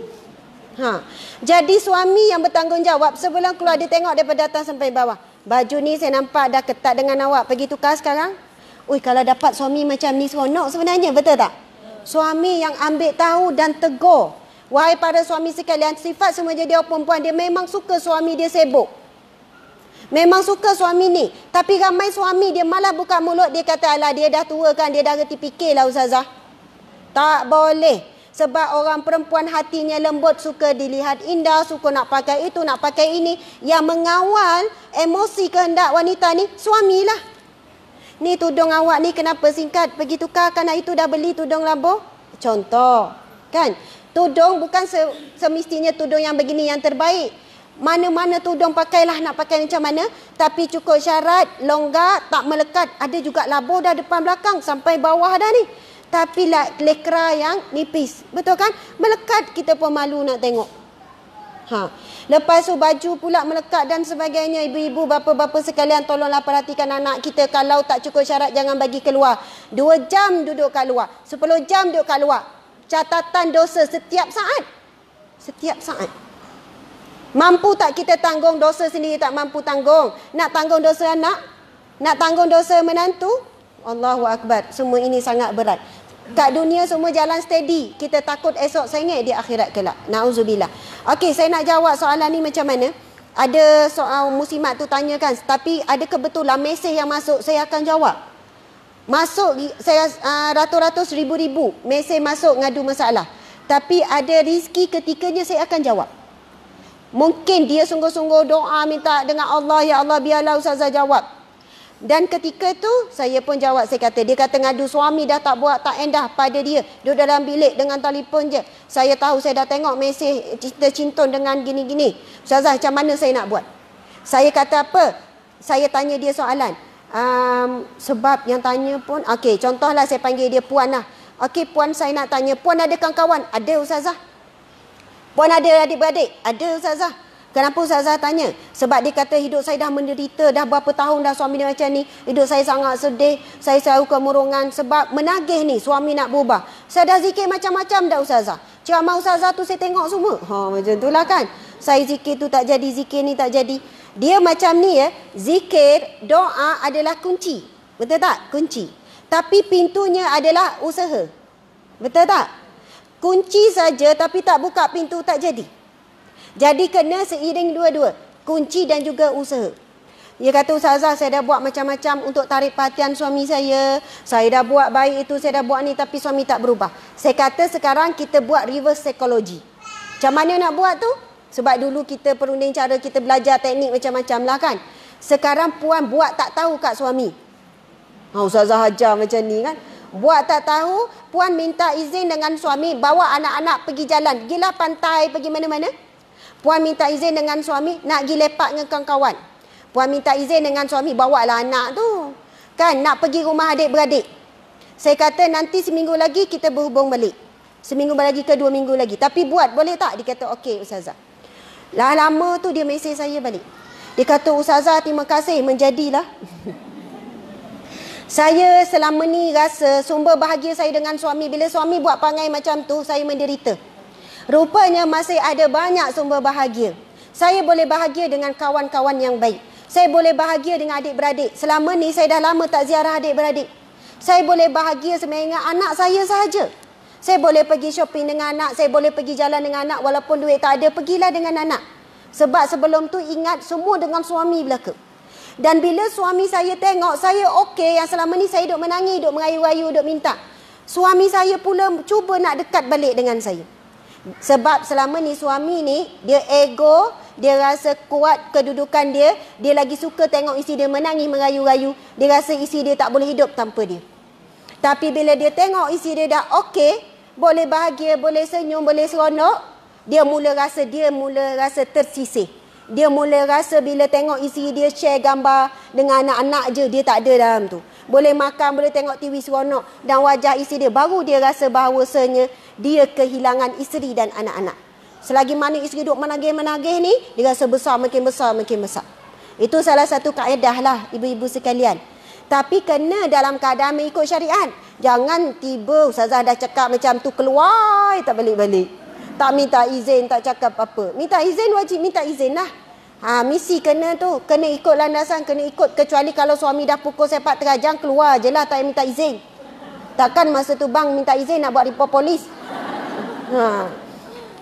Jadi suami yang bertanggungjawab sebelum keluar dia tengok daripada atas sampai bawah. Baju ni saya nampak dah ketat dengan awak. Pergi tukar sekarang. Ui, kalau dapat suami macam ni seronok sebenarnya, betul tak? Suami yang ambil tahu dan tegur. Wahai para suami sekalian, sifat semua jadi orang perempuan, dia memang suka suami dia sibuk. Memang suka suami ni. Tapi ramai suami dia malah buka mulut, dia kata, alah dia dah tua kan, dia dah reti fikir lah ustazah. Tak boleh. Sebab orang perempuan hatinya lembut, suka dilihat indah, suka nak pakai itu, nak pakai ini. Yang mengawal emosi kehendak wanita ni, suamilah. Ni tudung awak ni kenapa singkat? Pergi tukarkan, itu dah beli tudung labuh. Contoh. Kan? Tudung bukan semestinya tudung yang begini yang terbaik. Mana-mana tudung pakailah, nak pakai macam mana. Tapi cukup syarat, longgar, tak melekat. Ada juga labuh dah depan belakang, sampai bawah dah ni. Tapi lekra yang nipis. Betul kan? Melekat, kita pun malu nak tengok. Lepas tu baju pula melekat dan sebagainya. Ibu-ibu, bapa-bapa sekalian, tolonglah perhatikan anak kita. Kalau tak cukup syarat, jangan bagi keluar. 2 jam duduk kat luar, 10 jam duduk kat luar. Catatan dosa setiap saat. Setiap saat. Mampu tak kita tanggung dosa sendiri, tak mampu tanggung? Nak tanggung dosa anak? Nak tanggung dosa menantu? Allahu Akbar. Semua ini sangat berat. Kat dunia semua jalan steady. Kita takut esok sengit di akhirat kelak. Na'udzubillah. Okey, saya nak jawab soalan ni macam mana. Ada soal muslimat tu tanyakan. Tapi ada kebetulan mesej yang masuk, saya akan jawab. Masuk, saya ratus-ratus ribu-ribu mesej masuk ngadu masalah. Tapi ada rezeki ketikanya saya akan jawab. Mungkin dia sungguh-sungguh doa minta dengan Allah, ya Allah biarlah ustazah jawab. Dan ketika tu saya pun jawab. Saya kata, dia kata ngadu suami dah tak buat tak endah pada dia, duduk dalam bilik dengan telefon je. Saya tahu, saya dah tengok mesej kita cintun dengan gini-gini. Ustazah macam mana saya nak buat? Saya kata apa? Saya tanya dia soalan. Sebab yang tanya pun, okey, contohlah saya panggil dia puan lah. Okey puan, saya nak tanya, puan ada kawan-kawan? Ada ustazah. Puan ada adik-beradik? Ada ustazah. Kenapa ustazah tanya? Sebab dia kata hidup saya dah menderita, dah berapa tahun dah suami dia macam ni. Hidup saya sangat sedih, saya selalu kemurungan sebab menagih ni suami nak berubah. Saya dah zikir macam-macam dah ustazah. Ceramah ustazah tu saya tengok semua. Macam itulah kan. Saya zikir tu tak jadi, zikir ni tak jadi. Dia macam ni ya, zikir, doa adalah kunci. Betul tak? Kunci. Tapi pintunya adalah usaha. Betul tak? Kunci saja tapi tak buka pintu tak jadi. Jadi kena seiring dua-dua. Kunci dan juga usaha. Dia kata, Ustazah, saya dah buat macam-macam untuk tarik perhatian suami saya. Saya dah buat baik itu, saya dah buat ni, tapi suami tak berubah. Saya kata sekarang kita buat reverse psychology. Macam mana nak buat tu? Sebab dulu kita perunding cara kita belajar teknik macam-macam lah kan. Sekarang puan buat tak tahu kat suami. Ustazah ajar macam ni kan. Buat tak tahu, puan minta izin dengan suami, bawa anak-anak pergi jalan. Pergilah pantai, pergi mana-mana. Puan minta izin dengan suami, nak pergi lepak dengan kawan-kawan. Puan minta izin dengan suami, bawalah anak tu. Kan, nak pergi rumah adik-beradik. Saya kata nanti seminggu lagi kita berhubung balik. Seminggu lagi ke 2 minggu lagi. Tapi buat, boleh tak? Dia kata, okey Ustazah. Lah lama tu dia mesej saya balik. Dia kata, Ustazah terima kasih, menjadilah. Saya selama ni rasa sumber bahagia saya dengan suami. Bila suami buat perangai macam tu, saya menderita. Rupanya masih ada banyak sumber bahagia. Saya boleh bahagia dengan kawan-kawan yang baik. Saya boleh bahagia dengan adik-beradik. Selama ni saya dah lama tak ziarah adik-beradik. Saya boleh bahagia dengan anak saya sahaja. Saya boleh pergi shopping dengan anak. Saya boleh pergi jalan dengan anak. Walaupun duit tak ada, pergilah dengan anak. Sebab sebelum tu ingat semua dengan suami belaka. Dan bila suami saya tengok saya okey, yang selama ni saya duk menangis, duk merayu-rayu, duk minta. Suami saya pula cuba nak dekat balik dengan saya. Sebab selama ni suami ni, dia ego, dia rasa kuat kedudukan dia, dia lagi suka tengok isteri dia menangis, merayu-rayu, dia rasa isteri dia tak boleh hidup tanpa dia. Tapi bila dia tengok isteri dia dah okey, boleh bahagia, boleh senyum, boleh seronok, dia mula rasa tersisih. Dia mula rasa bila tengok isteri dia share gambar dengan anak-anak je, dia tak ada dalam tu. Boleh makan, boleh tengok TV seronok dan wajah isteri dia, baru dia rasa bahawasanya dia kehilangan isteri dan anak-anak. Selagi mana isteri duduk menagih-menagih ni, dia rasa besar, makin besar, makin besar. Itu salah satu kaedah lah ibu-ibu sekalian. Tapi kena dalam keadaan mengikut syariat. Jangan tiba Ustazah dah cakap macam tu, keluar tak balik-balik. Tak minta izin, tak cakap apa. Minta izin, wajib minta izin lah. Misi kena tu, kena ikut landasan, kena ikut. Kecuali kalau suami dah pukul sepak terajang, keluar je lah, tak minta izin. Takkan masa tu bang minta izin nak buat report polis.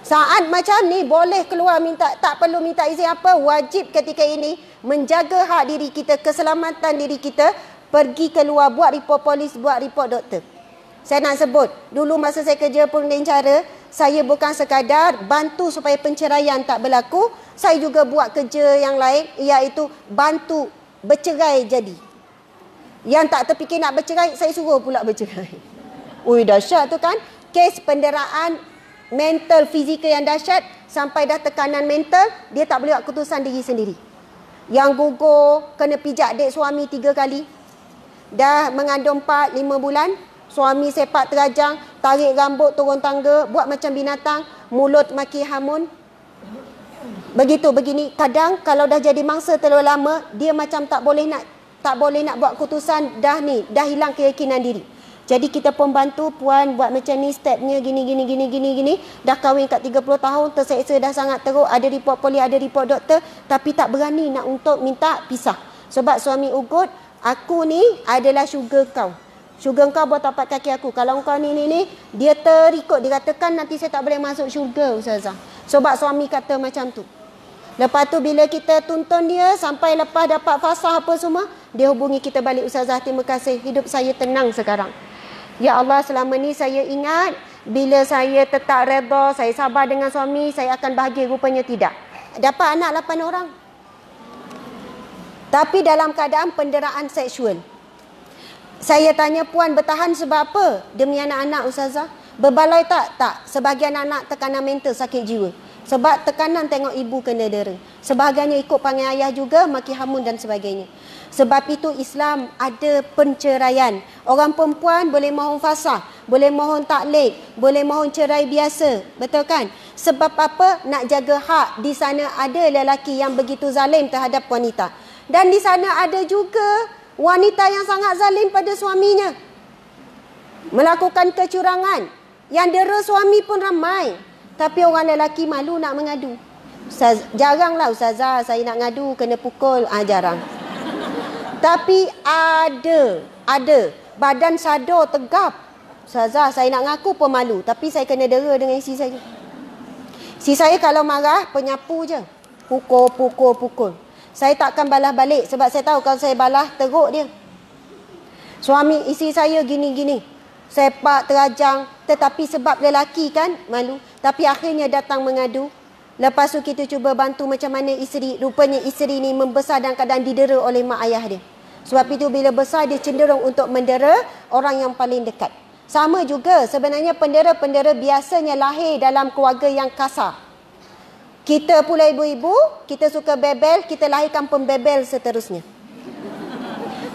Saat macam ni boleh keluar, minta, tak perlu minta izin apa. Wajib ketika ini menjaga hak diri kita, keselamatan diri kita. Pergi keluar, buat report polis, buat report doktor. Saya nak sebut, dulu masa saya kerja perunding cara, saya bukan sekadar bantu supaya penceraian tak berlaku, saya juga buat kerja yang lain, iaitu bantu bercerai jadi. Yang tak terfikir nak bercerai, saya suruh pula bercerai. Ui, dahsyat tu kan. Kes penderaan mental, fizikal yang dahsyat, sampai dah tekanan mental, dia tak boleh buat keputusan diri sendiri. Yang gugur, kena pijak dek suami 3 kali. Dah mengandung 4-5 bulan, suami sepak terajang, tarik rambut turun tangga, buat macam binatang, mulut maki hamun. Begitu begini, kadang kalau dah jadi mangsa terlalu lama, dia macam tak boleh nak buat keputusan, dah hilang keyakinan diri. Jadi kita pun bantu puan buat macam ni, stepnya gini. Dah kahwin kat 30 tahun, terseksa dah sangat teruk, ada report polis, ada report doktor, tapi tak berani nak untuk minta pisah. Sebab suami ugut, aku ni adalah sugar kau. Syurga engkau buat tapak kaki aku. Kalau engkau ni, dia terikut. Dia katakan nanti saya tak boleh masuk syurga, Ustazah. Sebab suami kata macam tu. Lepas tu bila kita tuntun dia, sampai lepas dapat fasah apa semua, dia hubungi kita balik, Ustazah terima kasih, hidup saya tenang sekarang. Ya Allah, selama ni saya ingat, bila saya tetap redha, saya sabar dengan suami, saya akan bahagia. Rupanya tidak. Dapat anak 8 orang. Tapi dalam keadaan penderaan seksual. Saya tanya puan bertahan sebab apa? Demi anak-anak, Ustazah. Berbaloi tak? Tak. Sebahagian anak tekanan mental, sakit jiwa. Sebab tekanan tengok ibu kena dera. Sebahagiannya ikut panggil ayah juga, maki hamun dan sebagainya. Sebab itu Islam ada penceraian. Orang perempuan boleh mohon fasah, boleh mohon taklid, boleh mohon cerai biasa. Betul kan? Sebab apa? Nak jaga hak. Di sana ada lelaki yang begitu zalim terhadap wanita. Dan di sana ada juga wanita yang sangat zalim pada suaminya. Melakukan kecurangan. Yang dera suami pun ramai. Tapi orang lelaki malu nak mengadu. Jaranglah Ustazah saya nak ngadu, kena pukul. Jarang. Tapi ada. Badan sadar tegap. Ustazah, saya nak ngaku pun malu. Tapi saya kena dera dengan isteri saya. Isteri saya kalau marah, penyapu je. Pukul. Saya takkan balas balik. Sebab saya tahu kalau saya balas, teruk dia. Suami isteri saya gini-gini. Sepak, terajang. Tetapi sebab lelaki kan, malu. Tapi akhirnya datang mengadu. Lepas tu kita cuba bantu macam mana isteri. Rupanya isteri ni membesar dalam keadaan didera oleh mak ayah dia. Sebab itu bila besar dia cenderung untuk mendera orang yang paling dekat. Sama juga sebenarnya pendera-pendera biasanya lahir dalam keluarga yang kasar. Kita pula ibu-ibu, kita suka bebel, kita lahirkan pembebel seterusnya.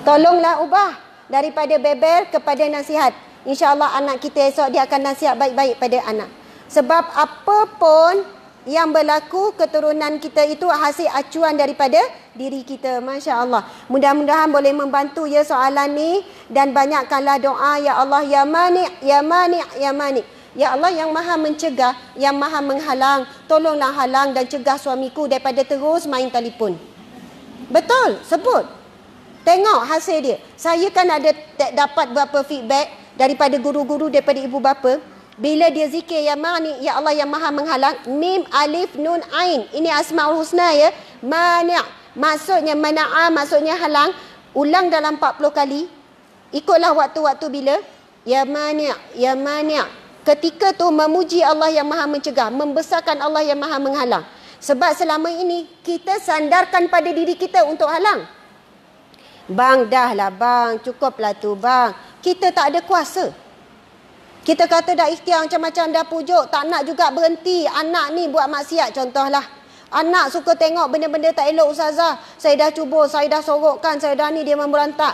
Tolonglah ubah daripada bebel kepada nasihat. InsyaAllah anak kita esok dia akan nasihat baik-baik pada anak. Sebab apa pun yang berlaku, keturunan kita itu hasil acuan daripada diri kita. Masya Allah. Mudah-mudahan boleh membantu ya soalan ni. Dan banyakkanlah doa. Ya Allah, Ya Mani', Ya Mani', Ya Mani'. Ya Allah yang maha mencegah, yang maha menghalang. Tolonglah halang dan cegah suamiku daripada terus main telefon. Betul, sebut. Tengok hasil dia. Saya kan ada dapat beberapa feedback daripada guru-guru, daripada ibu bapa. Bila dia zikir Ya Mani', Ya Allah yang maha menghalang, Mim, Alif, Nun, Ain. Ini Asma'ul Husna ya. Mani'. Maksudnya mana'a, maksudnya halang. Ulang dalam 40 kali. Ikutlah waktu-waktu bila. Ya Mani', Ya Mani'. Ketika tu memuji Allah yang maha mencegah. Membesarkan Allah yang maha menghalang. Sebab selama ini kita sandarkan pada diri kita untuk halang. Bang, dah lah bang. Cukuplah tu bang. Kita tak ada kuasa. Kita kata dah ikhtiar macam-macam, dah pujuk, tak nak juga berhenti. Anak ni buat maksiat contohlah. Anak suka tengok benda-benda tak elok ustazah. Saya dah cuba, saya dah sorokkan, saya dah ni, dia memberontak.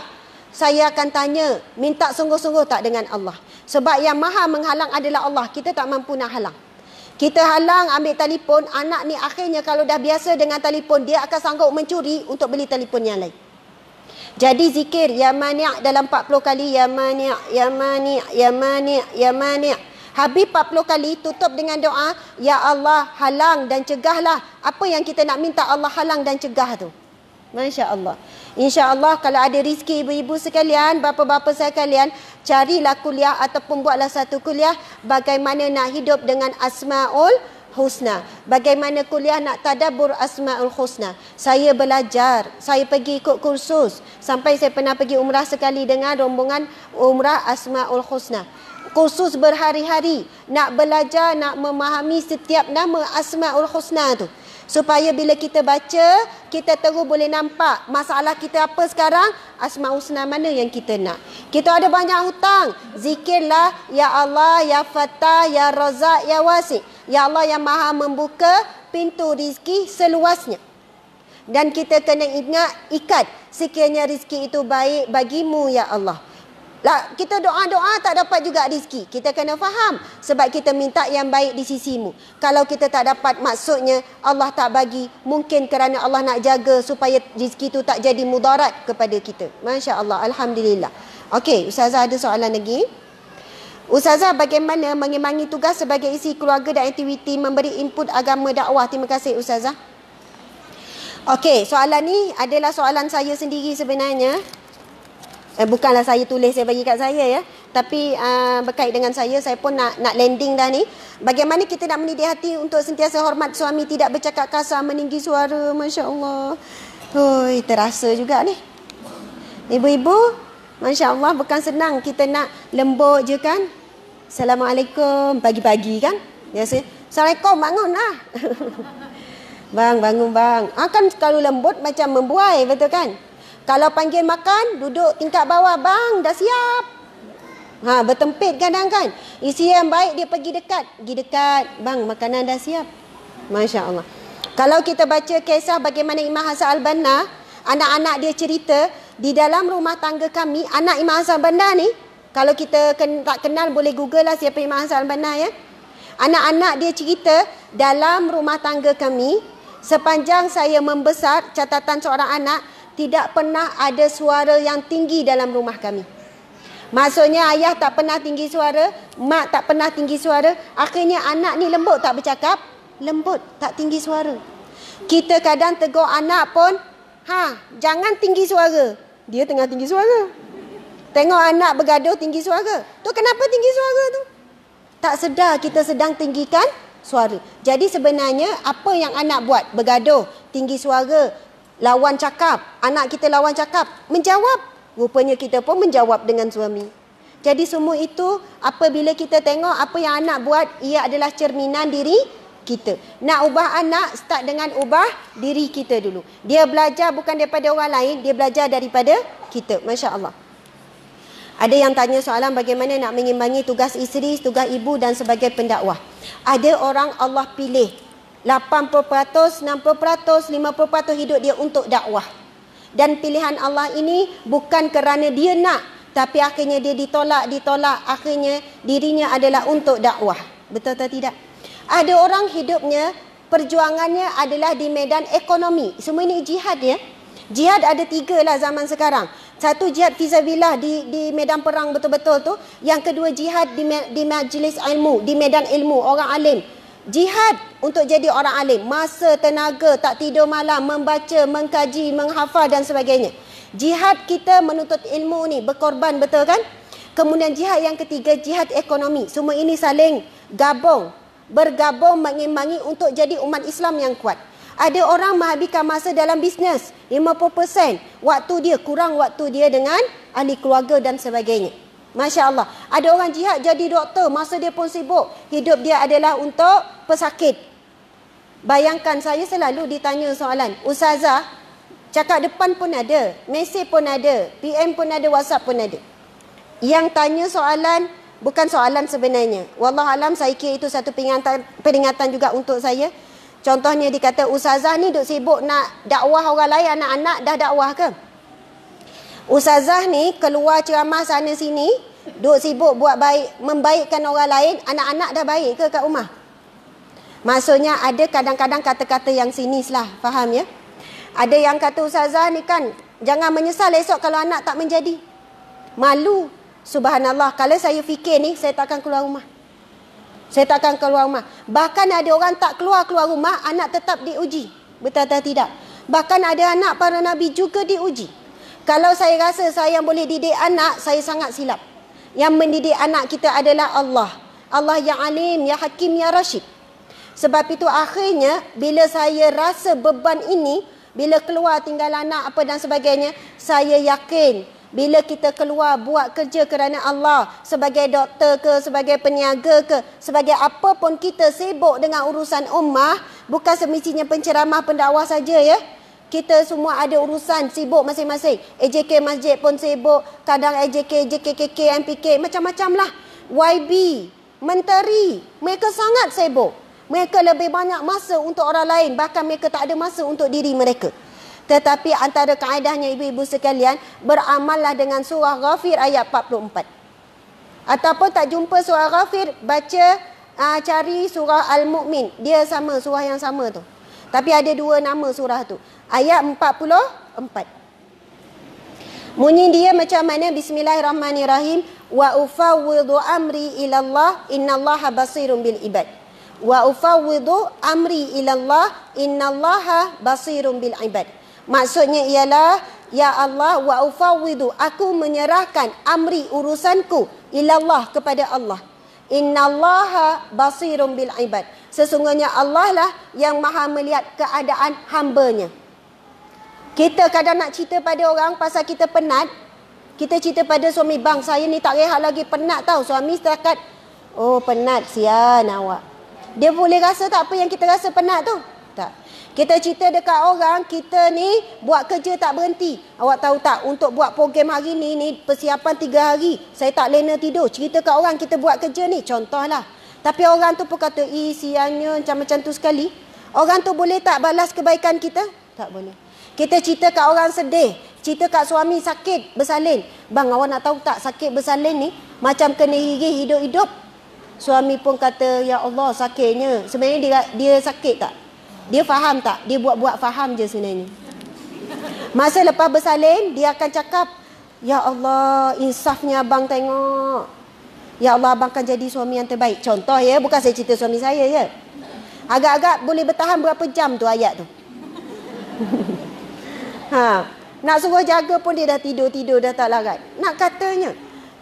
Saya akan tanya, minta sungguh-sungguh tak dengan Allah? Sebab yang maha menghalang adalah Allah. Kita tak mampu nak halang. Kita halang ambil telefon, anak ni akhirnya kalau dah biasa dengan telefon, dia akan sanggup mencuri untuk beli telefon yang lain. Jadi zikir Ya Mani' dalam 40 kali. Ya Mani', Ya Mani', Ya Mani', Ya Mani'. Habis 40 kali tutup dengan doa Ya Allah halang dan cegahlah. Apa yang kita nak minta Allah halang dan cegah tu. Masya Allah. InsyaAllah kalau ada rezeki ibu-ibu sekalian, bapa-bapa sekalian, carilah kuliah ataupun buatlah satu kuliah bagaimana nak hidup dengan Asma'ul Husna. Bagaimana kuliah nak tadabbur Asma'ul Husna. Saya belajar, saya pergi ikut kursus. Sampai saya pernah pergi umrah sekali dengan rombongan umrah Asma'ul Husna. Kursus berhari-hari. Nak belajar, nak memahami setiap nama Asma'ul Husna tu. Supaya bila kita baca, kita terus boleh nampak masalah kita apa sekarang, Asma'ul Husna mana yang kita nak. Kita ada banyak hutang. Zikirlah Ya Allah, Ya Fattah, Ya Razak, Ya Wasi'. Ya Allah yang maha membuka pintu rizki seluasnya. Dan kita kena ingat, ikat. Sekiranya rizki itu baik bagimu Ya Allah. Lah, kita doa-doa tak dapat juga rizki. Kita kena faham. Sebab kita minta yang baik di sisimu. Kalau kita tak dapat, maksudnya Allah tak bagi. Mungkin kerana Allah nak jaga supaya rizki itu tak jadi mudarat kepada kita. Masya Allah. Alhamdulillah. Okey, Ustazah ada soalan lagi. Ustazah, bagaimana mengimbangi tugas sebagai isi keluarga dan aktiviti memberi input agama dakwah? Terima kasih Ustazah. Okey, soalan ni adalah soalan saya sendiri sebenarnya. Bukanlah saya tulis, saya bagi kat saya ya. Tapi berkait dengan saya pun nak landing dah ni. Bagaimana kita nak mendidik hati untuk sentiasa hormat suami, tidak bercakap kasar, meninggi suara. Masya Allah. Hoi, terasa juga ni. Ibu-ibu, Masya Allah, bukan senang kita nak lembut je kan. Assalamualaikum, pagi-pagi kan. Biasa, Assalamualaikum, bangunlah. Bang, bangun bang. Kan kalau lembut macam membuai, betul kan? Kalau panggil makan, duduk tingkat bawah, bang, dah siap. Bertempit kadang kan. Isi yang baik, dia pergi dekat. Bang, makanan dah siap. Masya Allah. Kalau kita baca kisah bagaimana Imam Hasan Al-Banna, anak-anak dia cerita, di dalam rumah tangga kami, anak Imam Hasan Al-Banna ni, kalau kita tak kenal, boleh google lah siapa Imam Hasan Al-Banna ya. Anak-anak dia cerita, dalam rumah tangga kami, sepanjang saya membesar, catatan seorang anak, tidak pernah ada suara yang tinggi dalam rumah kami. Maksudnya ayah tak pernah tinggi suara, mak tak pernah tinggi suara. Akhirnya anak ni lembut tak bercakap, lembut tak tinggi suara. Kita kadang tegur anak pun, jangan tinggi suara. Dia tengah tinggi suara. Tengok anak bergaduh tinggi suara. Tu kenapa tinggi suara tu? Tak sedar kita sedang tinggikan suara. Jadi sebenarnya apa yang anak buat? Bergaduh, tinggi suara, lawan cakap. Anak kita lawan cakap, menjawab. Rupanya kita pun menjawab dengan suami. Jadi semua itu apabila kita tengok apa yang anak buat, ia adalah cerminan diri kita. Nak ubah anak, start dengan ubah diri kita dulu. Dia belajar bukan daripada orang lain, dia belajar daripada kita. Masya Allah. Ada yang tanya soalan bagaimana nak mengimbangi tugas isteri, tugas ibu dan sebagai pendakwah. Ada orang Allah pilih 80%, 60%, 50% hidup dia untuk dakwah. Dan pilihan Allah ini bukan kerana dia nak, tapi akhirnya dia ditolak, akhirnya dirinya adalah untuk dakwah. Betul atau tidak? Ada orang hidupnya, perjuangannya adalah di medan ekonomi. Semua ini jihad ya. Jihad ada 3 lah zaman sekarang. Satu jihad fisabilillah di medan perang betul-betul tu. Yang kedua jihad di majlis ilmu, di medan ilmu, orang alim. Jihad untuk jadi orang alim. Masa, tenaga, tak tidur malam, membaca, mengkaji, menghafal dan sebagainya. Jihad kita menuntut ilmu ni, berkorban, betul kan? Kemudian jihad yang ketiga, jihad ekonomi. Semua ini saling bergabung mengimbangi untuk jadi umat Islam yang kuat. Ada orang menghabiskan masa dalam bisnes 50%. Waktu dia kurang waktu dia dengan ahli keluarga dan sebagainya. Masya Allah. Ada orang jihad jadi doktor, masa dia pun sibuk. Hidup dia adalah untuk pesakit. Bayangkan saya selalu ditanya soalan. Ustazah, cakap depan pun ada, mesej pun ada, PM pun ada, WhatsApp pun ada. Yang tanya soalan bukan soalan sebenarnya. Wallahualam saya kira itu satu peringatan juga untuk saya. Contohnya dikata ustazah ni duk sibuk nak dakwah orang lain, anak-anak dah dakwah ke? Ustazah ni keluar ceramah sana sini, duk sibuk buat baik, membaikkan orang lain, anak-anak dah baik ke kat rumah? Maksudnya ada kadang-kadang kata-kata yang sinis lah, faham ya? Ada yang kata ustazah ni kan, jangan menyesal esok kalau anak tak menjadi. Malu. Subhanallah, kalau saya fikir ni, saya takkan keluar rumah. Bahkan ada orang tak keluar rumah, anak tetap diuji. Betul atau tidak? Bahkan ada anak para Nabi juga diuji. Kalau saya rasa saya yang boleh didik anak, saya sangat silap. Yang mendidik anak kita adalah Allah. Allah yang alim, yang hakim, yang rasyid. Sebab itu akhirnya, bila saya rasa beban ini, bila keluar tinggal anak apa dan sebagainya, saya yakin bila kita keluar buat kerja kerana Allah, sebagai doktor ke, sebagai peniaga ke, sebagai apa pun kita sibuk dengan urusan ummah, bukan semestinya penceramah, pendakwah saja ya. Kita semua ada urusan, sibuk masing-masing. AJK masjid pun sibuk, kadang AJK, JKKK, MPK, macam-macam lah. YB, menteri, mereka sangat sibuk. Mereka lebih banyak masa untuk orang lain, bahkan mereka tak ada masa untuk diri mereka. Tetapi antara kaedahnya ibu-ibu sekalian, beramallah dengan surah Ghafir ayat 44. Ataupun tak jumpa surah Ghafir, baca cari surah Al-Mu'min. Dia sama, surah yang sama tu. Tapi ada 2 nama surah tu. Ayat 44. Bunyi dia macam mana? Bismillahirrahmanirrahim. Wa ufawwidu amri ilallah innallaha basirun bil ibad. Wa ufawwidu amri ilallah innallaha basirun bil ibad. Maksudnya ialah, ya Allah, wa ufawwidu, aku menyerahkan amri, urusanku, ilallah, kepada Allah. Innallaha basirun bil ibad. Sesungguhnya Allah lah yang maha melihat keadaan hambanya. Kita kadang nak cerita pada orang pasal kita penat, kita cerita pada suami, bang saya ni tak rehat lagi, penat tau. Suami setakat, oh penat, sian awak. Dia boleh rasa tak apa yang kita rasa penat tu? Tak. Kita cerita dekat orang, kita ni buat kerja tak berhenti. Awak tahu tak, untuk buat program hari ni persiapan 3 hari. Saya tak lena tidur. Cerita kat orang kita buat kerja ni, contohlah. Tapi orang tu pun kata, siannya macam tu sekali. Orang tu boleh tak balas kebaikan kita? Tak boleh. Kita cerita kat orang sedih. Cerita kat suami sakit, bersalin. Bang, awak nak tahu tak, sakit bersalin ni macam kena hiri hidup-hidup. Suami pun kata, ya Allah sakitnya. Sebenarnya dia sakit tak? Dia faham tak? Dia buat-buat faham je sebenarnya. Masa lepas bersalin, dia akan cakap, ya Allah, insafnya abang tengok. Ya Allah, abang akan jadi suami yang terbaik. Contoh ya, bukan saya cerita suami saya ya. Agak-agak boleh bertahan berapa jam tu ayat tu. Nak suruh jaga pun dia dah tidur-tidur, dah tak larat. Nak katanya.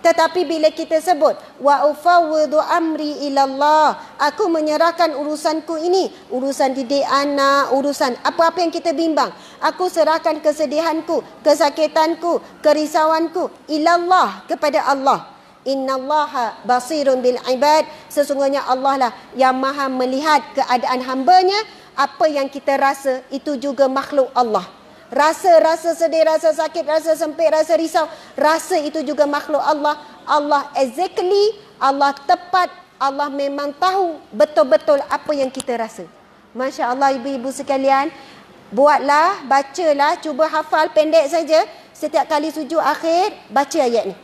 Tetapi bila kita sebut wa ufawwidu amri ilallah, aku menyerahkan urusanku ini, urusan didik anak, urusan apa-apa yang kita bimbang, aku serahkan kesedihanku, kesakitanku, kerisauanku ilallah, kepada Allah. Innallaha basirun bil ibad, sesungguhnya Allah lah yang maha melihat keadaan hambanya. Apa yang kita rasa itu juga makhluk Allah. Rasa sedih, rasa sakit, rasa sempit, rasa risau, rasa itu juga makhluk Allah. Allah exactly, Allah tepat, Allah memang tahu betul-betul apa yang kita rasa. Masya Allah ibu-ibu sekalian, buatlah, bacalah, cuba hafal pendek saja. Setiap kali sujud akhir, baca ayat ni.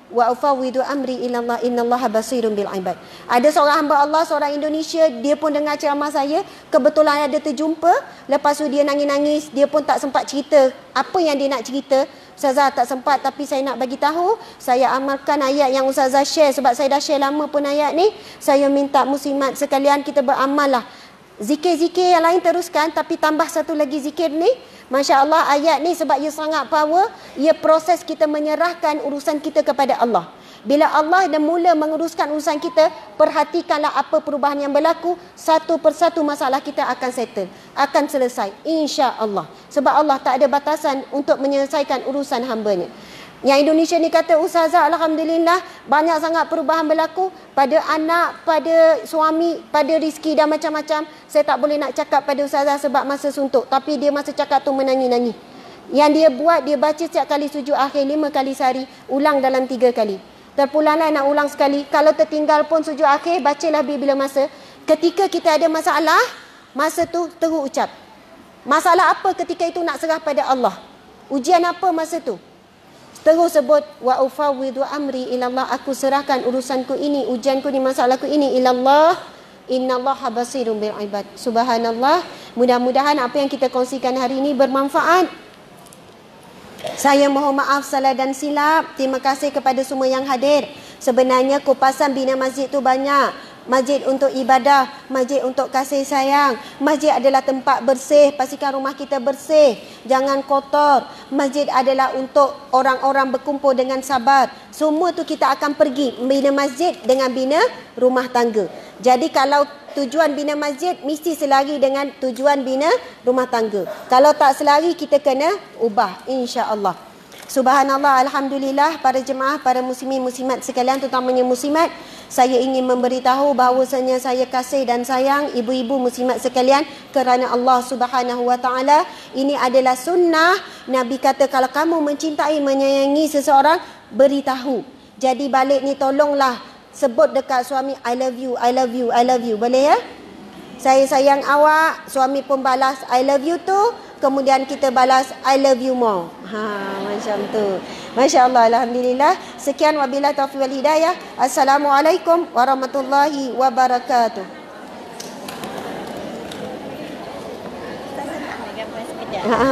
Wa ufawwidu amri ilallah innallaha basirun bil ibad. Ada seorang hamba Allah, seorang Indonesia, dia pun dengar ceramah saya, kebetulan ada terjumpa, lepas tu dia nangis-nangis, dia pun tak sempat cerita apa yang dia nak cerita. Ustazah tak sempat, tapi saya nak bagi tahu, saya amalkan ayat yang Ustazah share, sebab saya dah share lama pun ayat ni. Saya minta muslimat sekalian kita beramal lah. Zikir-zikir yang lain teruskan, tapi tambah satu lagi zikir ni. Masya Allah ayat ni sebab ia sangat power. Ia proses kita menyerahkan urusan kita kepada Allah. Bila Allah dah mula menguruskan urusan kita, perhatikanlah apa perubahan yang berlaku. Satu persatu masalah kita akan settle, akan selesai, insya Allah. Sebab Allah tak ada batasan untuk menyelesaikan urusan hambanya. Yang Indonesia ni kata, Ustazah alhamdulillah banyak sangat perubahan berlaku pada anak, pada suami, pada rezeki dan macam-macam. Saya tak boleh nak cakap pada Ustazah sebab masa suntuk, tapi dia masa cakap tu menangis-nangis. Yang dia buat, dia baca setiap kali sujud akhir 5 kali sehari, ulang dalam 3 kali. Terpulanglah nak ulang sekali. Kalau tertinggal pun sujud akhir, bacalah bila masa. Ketika kita ada masalah, masa tu terus ucap. Masalah apa ketika itu nak serah pada Allah? Ujian apa masa tu? Terus sebut wa ufawwidu amri ilallah, aku serahkan urusanku ini, ujianku ni, masalahku ini ilallah innallaha basirun bil ibad. Subhanallah. Mudah-mudahan apa yang kita kongsikan hari ini bermanfaat. Saya mohon maaf salah dan silap. Terima kasih kepada semua yang hadir. Sebenarnya kupasan bina masjid tu banyak. Masjid untuk ibadah, masjid untuk kasih sayang. Masjid adalah tempat bersih, pastikan rumah kita bersih, jangan kotor. Masjid adalah untuk orang-orang berkumpul dengan sabar. Semua tu kita akan pergi bina masjid dengan bina rumah tangga. Jadi kalau tujuan bina masjid mesti selari dengan tujuan bina rumah tangga. Kalau tak selari, kita kena ubah, insya-Allah. Subhanallah, alhamdulillah, para jemaah, para muslimin muslimat sekalian, terutamanya muslimat, saya ingin memberitahu bahawasanya saya kasih dan sayang ibu-ibu muslimat sekalian kerana Allah Subhanahu wa taala. Ini adalah sunnah. Nabi kata kalau kamu mencintai, menyayangi seseorang, beritahu. Jadi balik ni tolonglah sebut dekat suami, I love you, I love you, I love you. Boleh ya? Saya sayang awak, suami pun balas I love you tu, kemudian kita balas I love you more. Macam tu. Masya Allah, alhamdulillah. Sekian wabillahi taufiq wal hidayah. Assalamualaikum warahmatullahi wabarakatuh.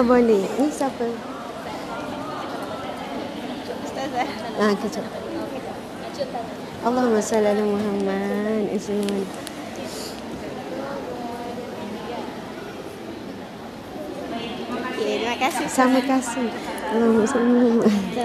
Boleh. Ni siapa? Ustazah. Kejap. Allahumma salli ala Muhammad. Terima kasih. Sama kasih. Allahumma salli ala Muhammad.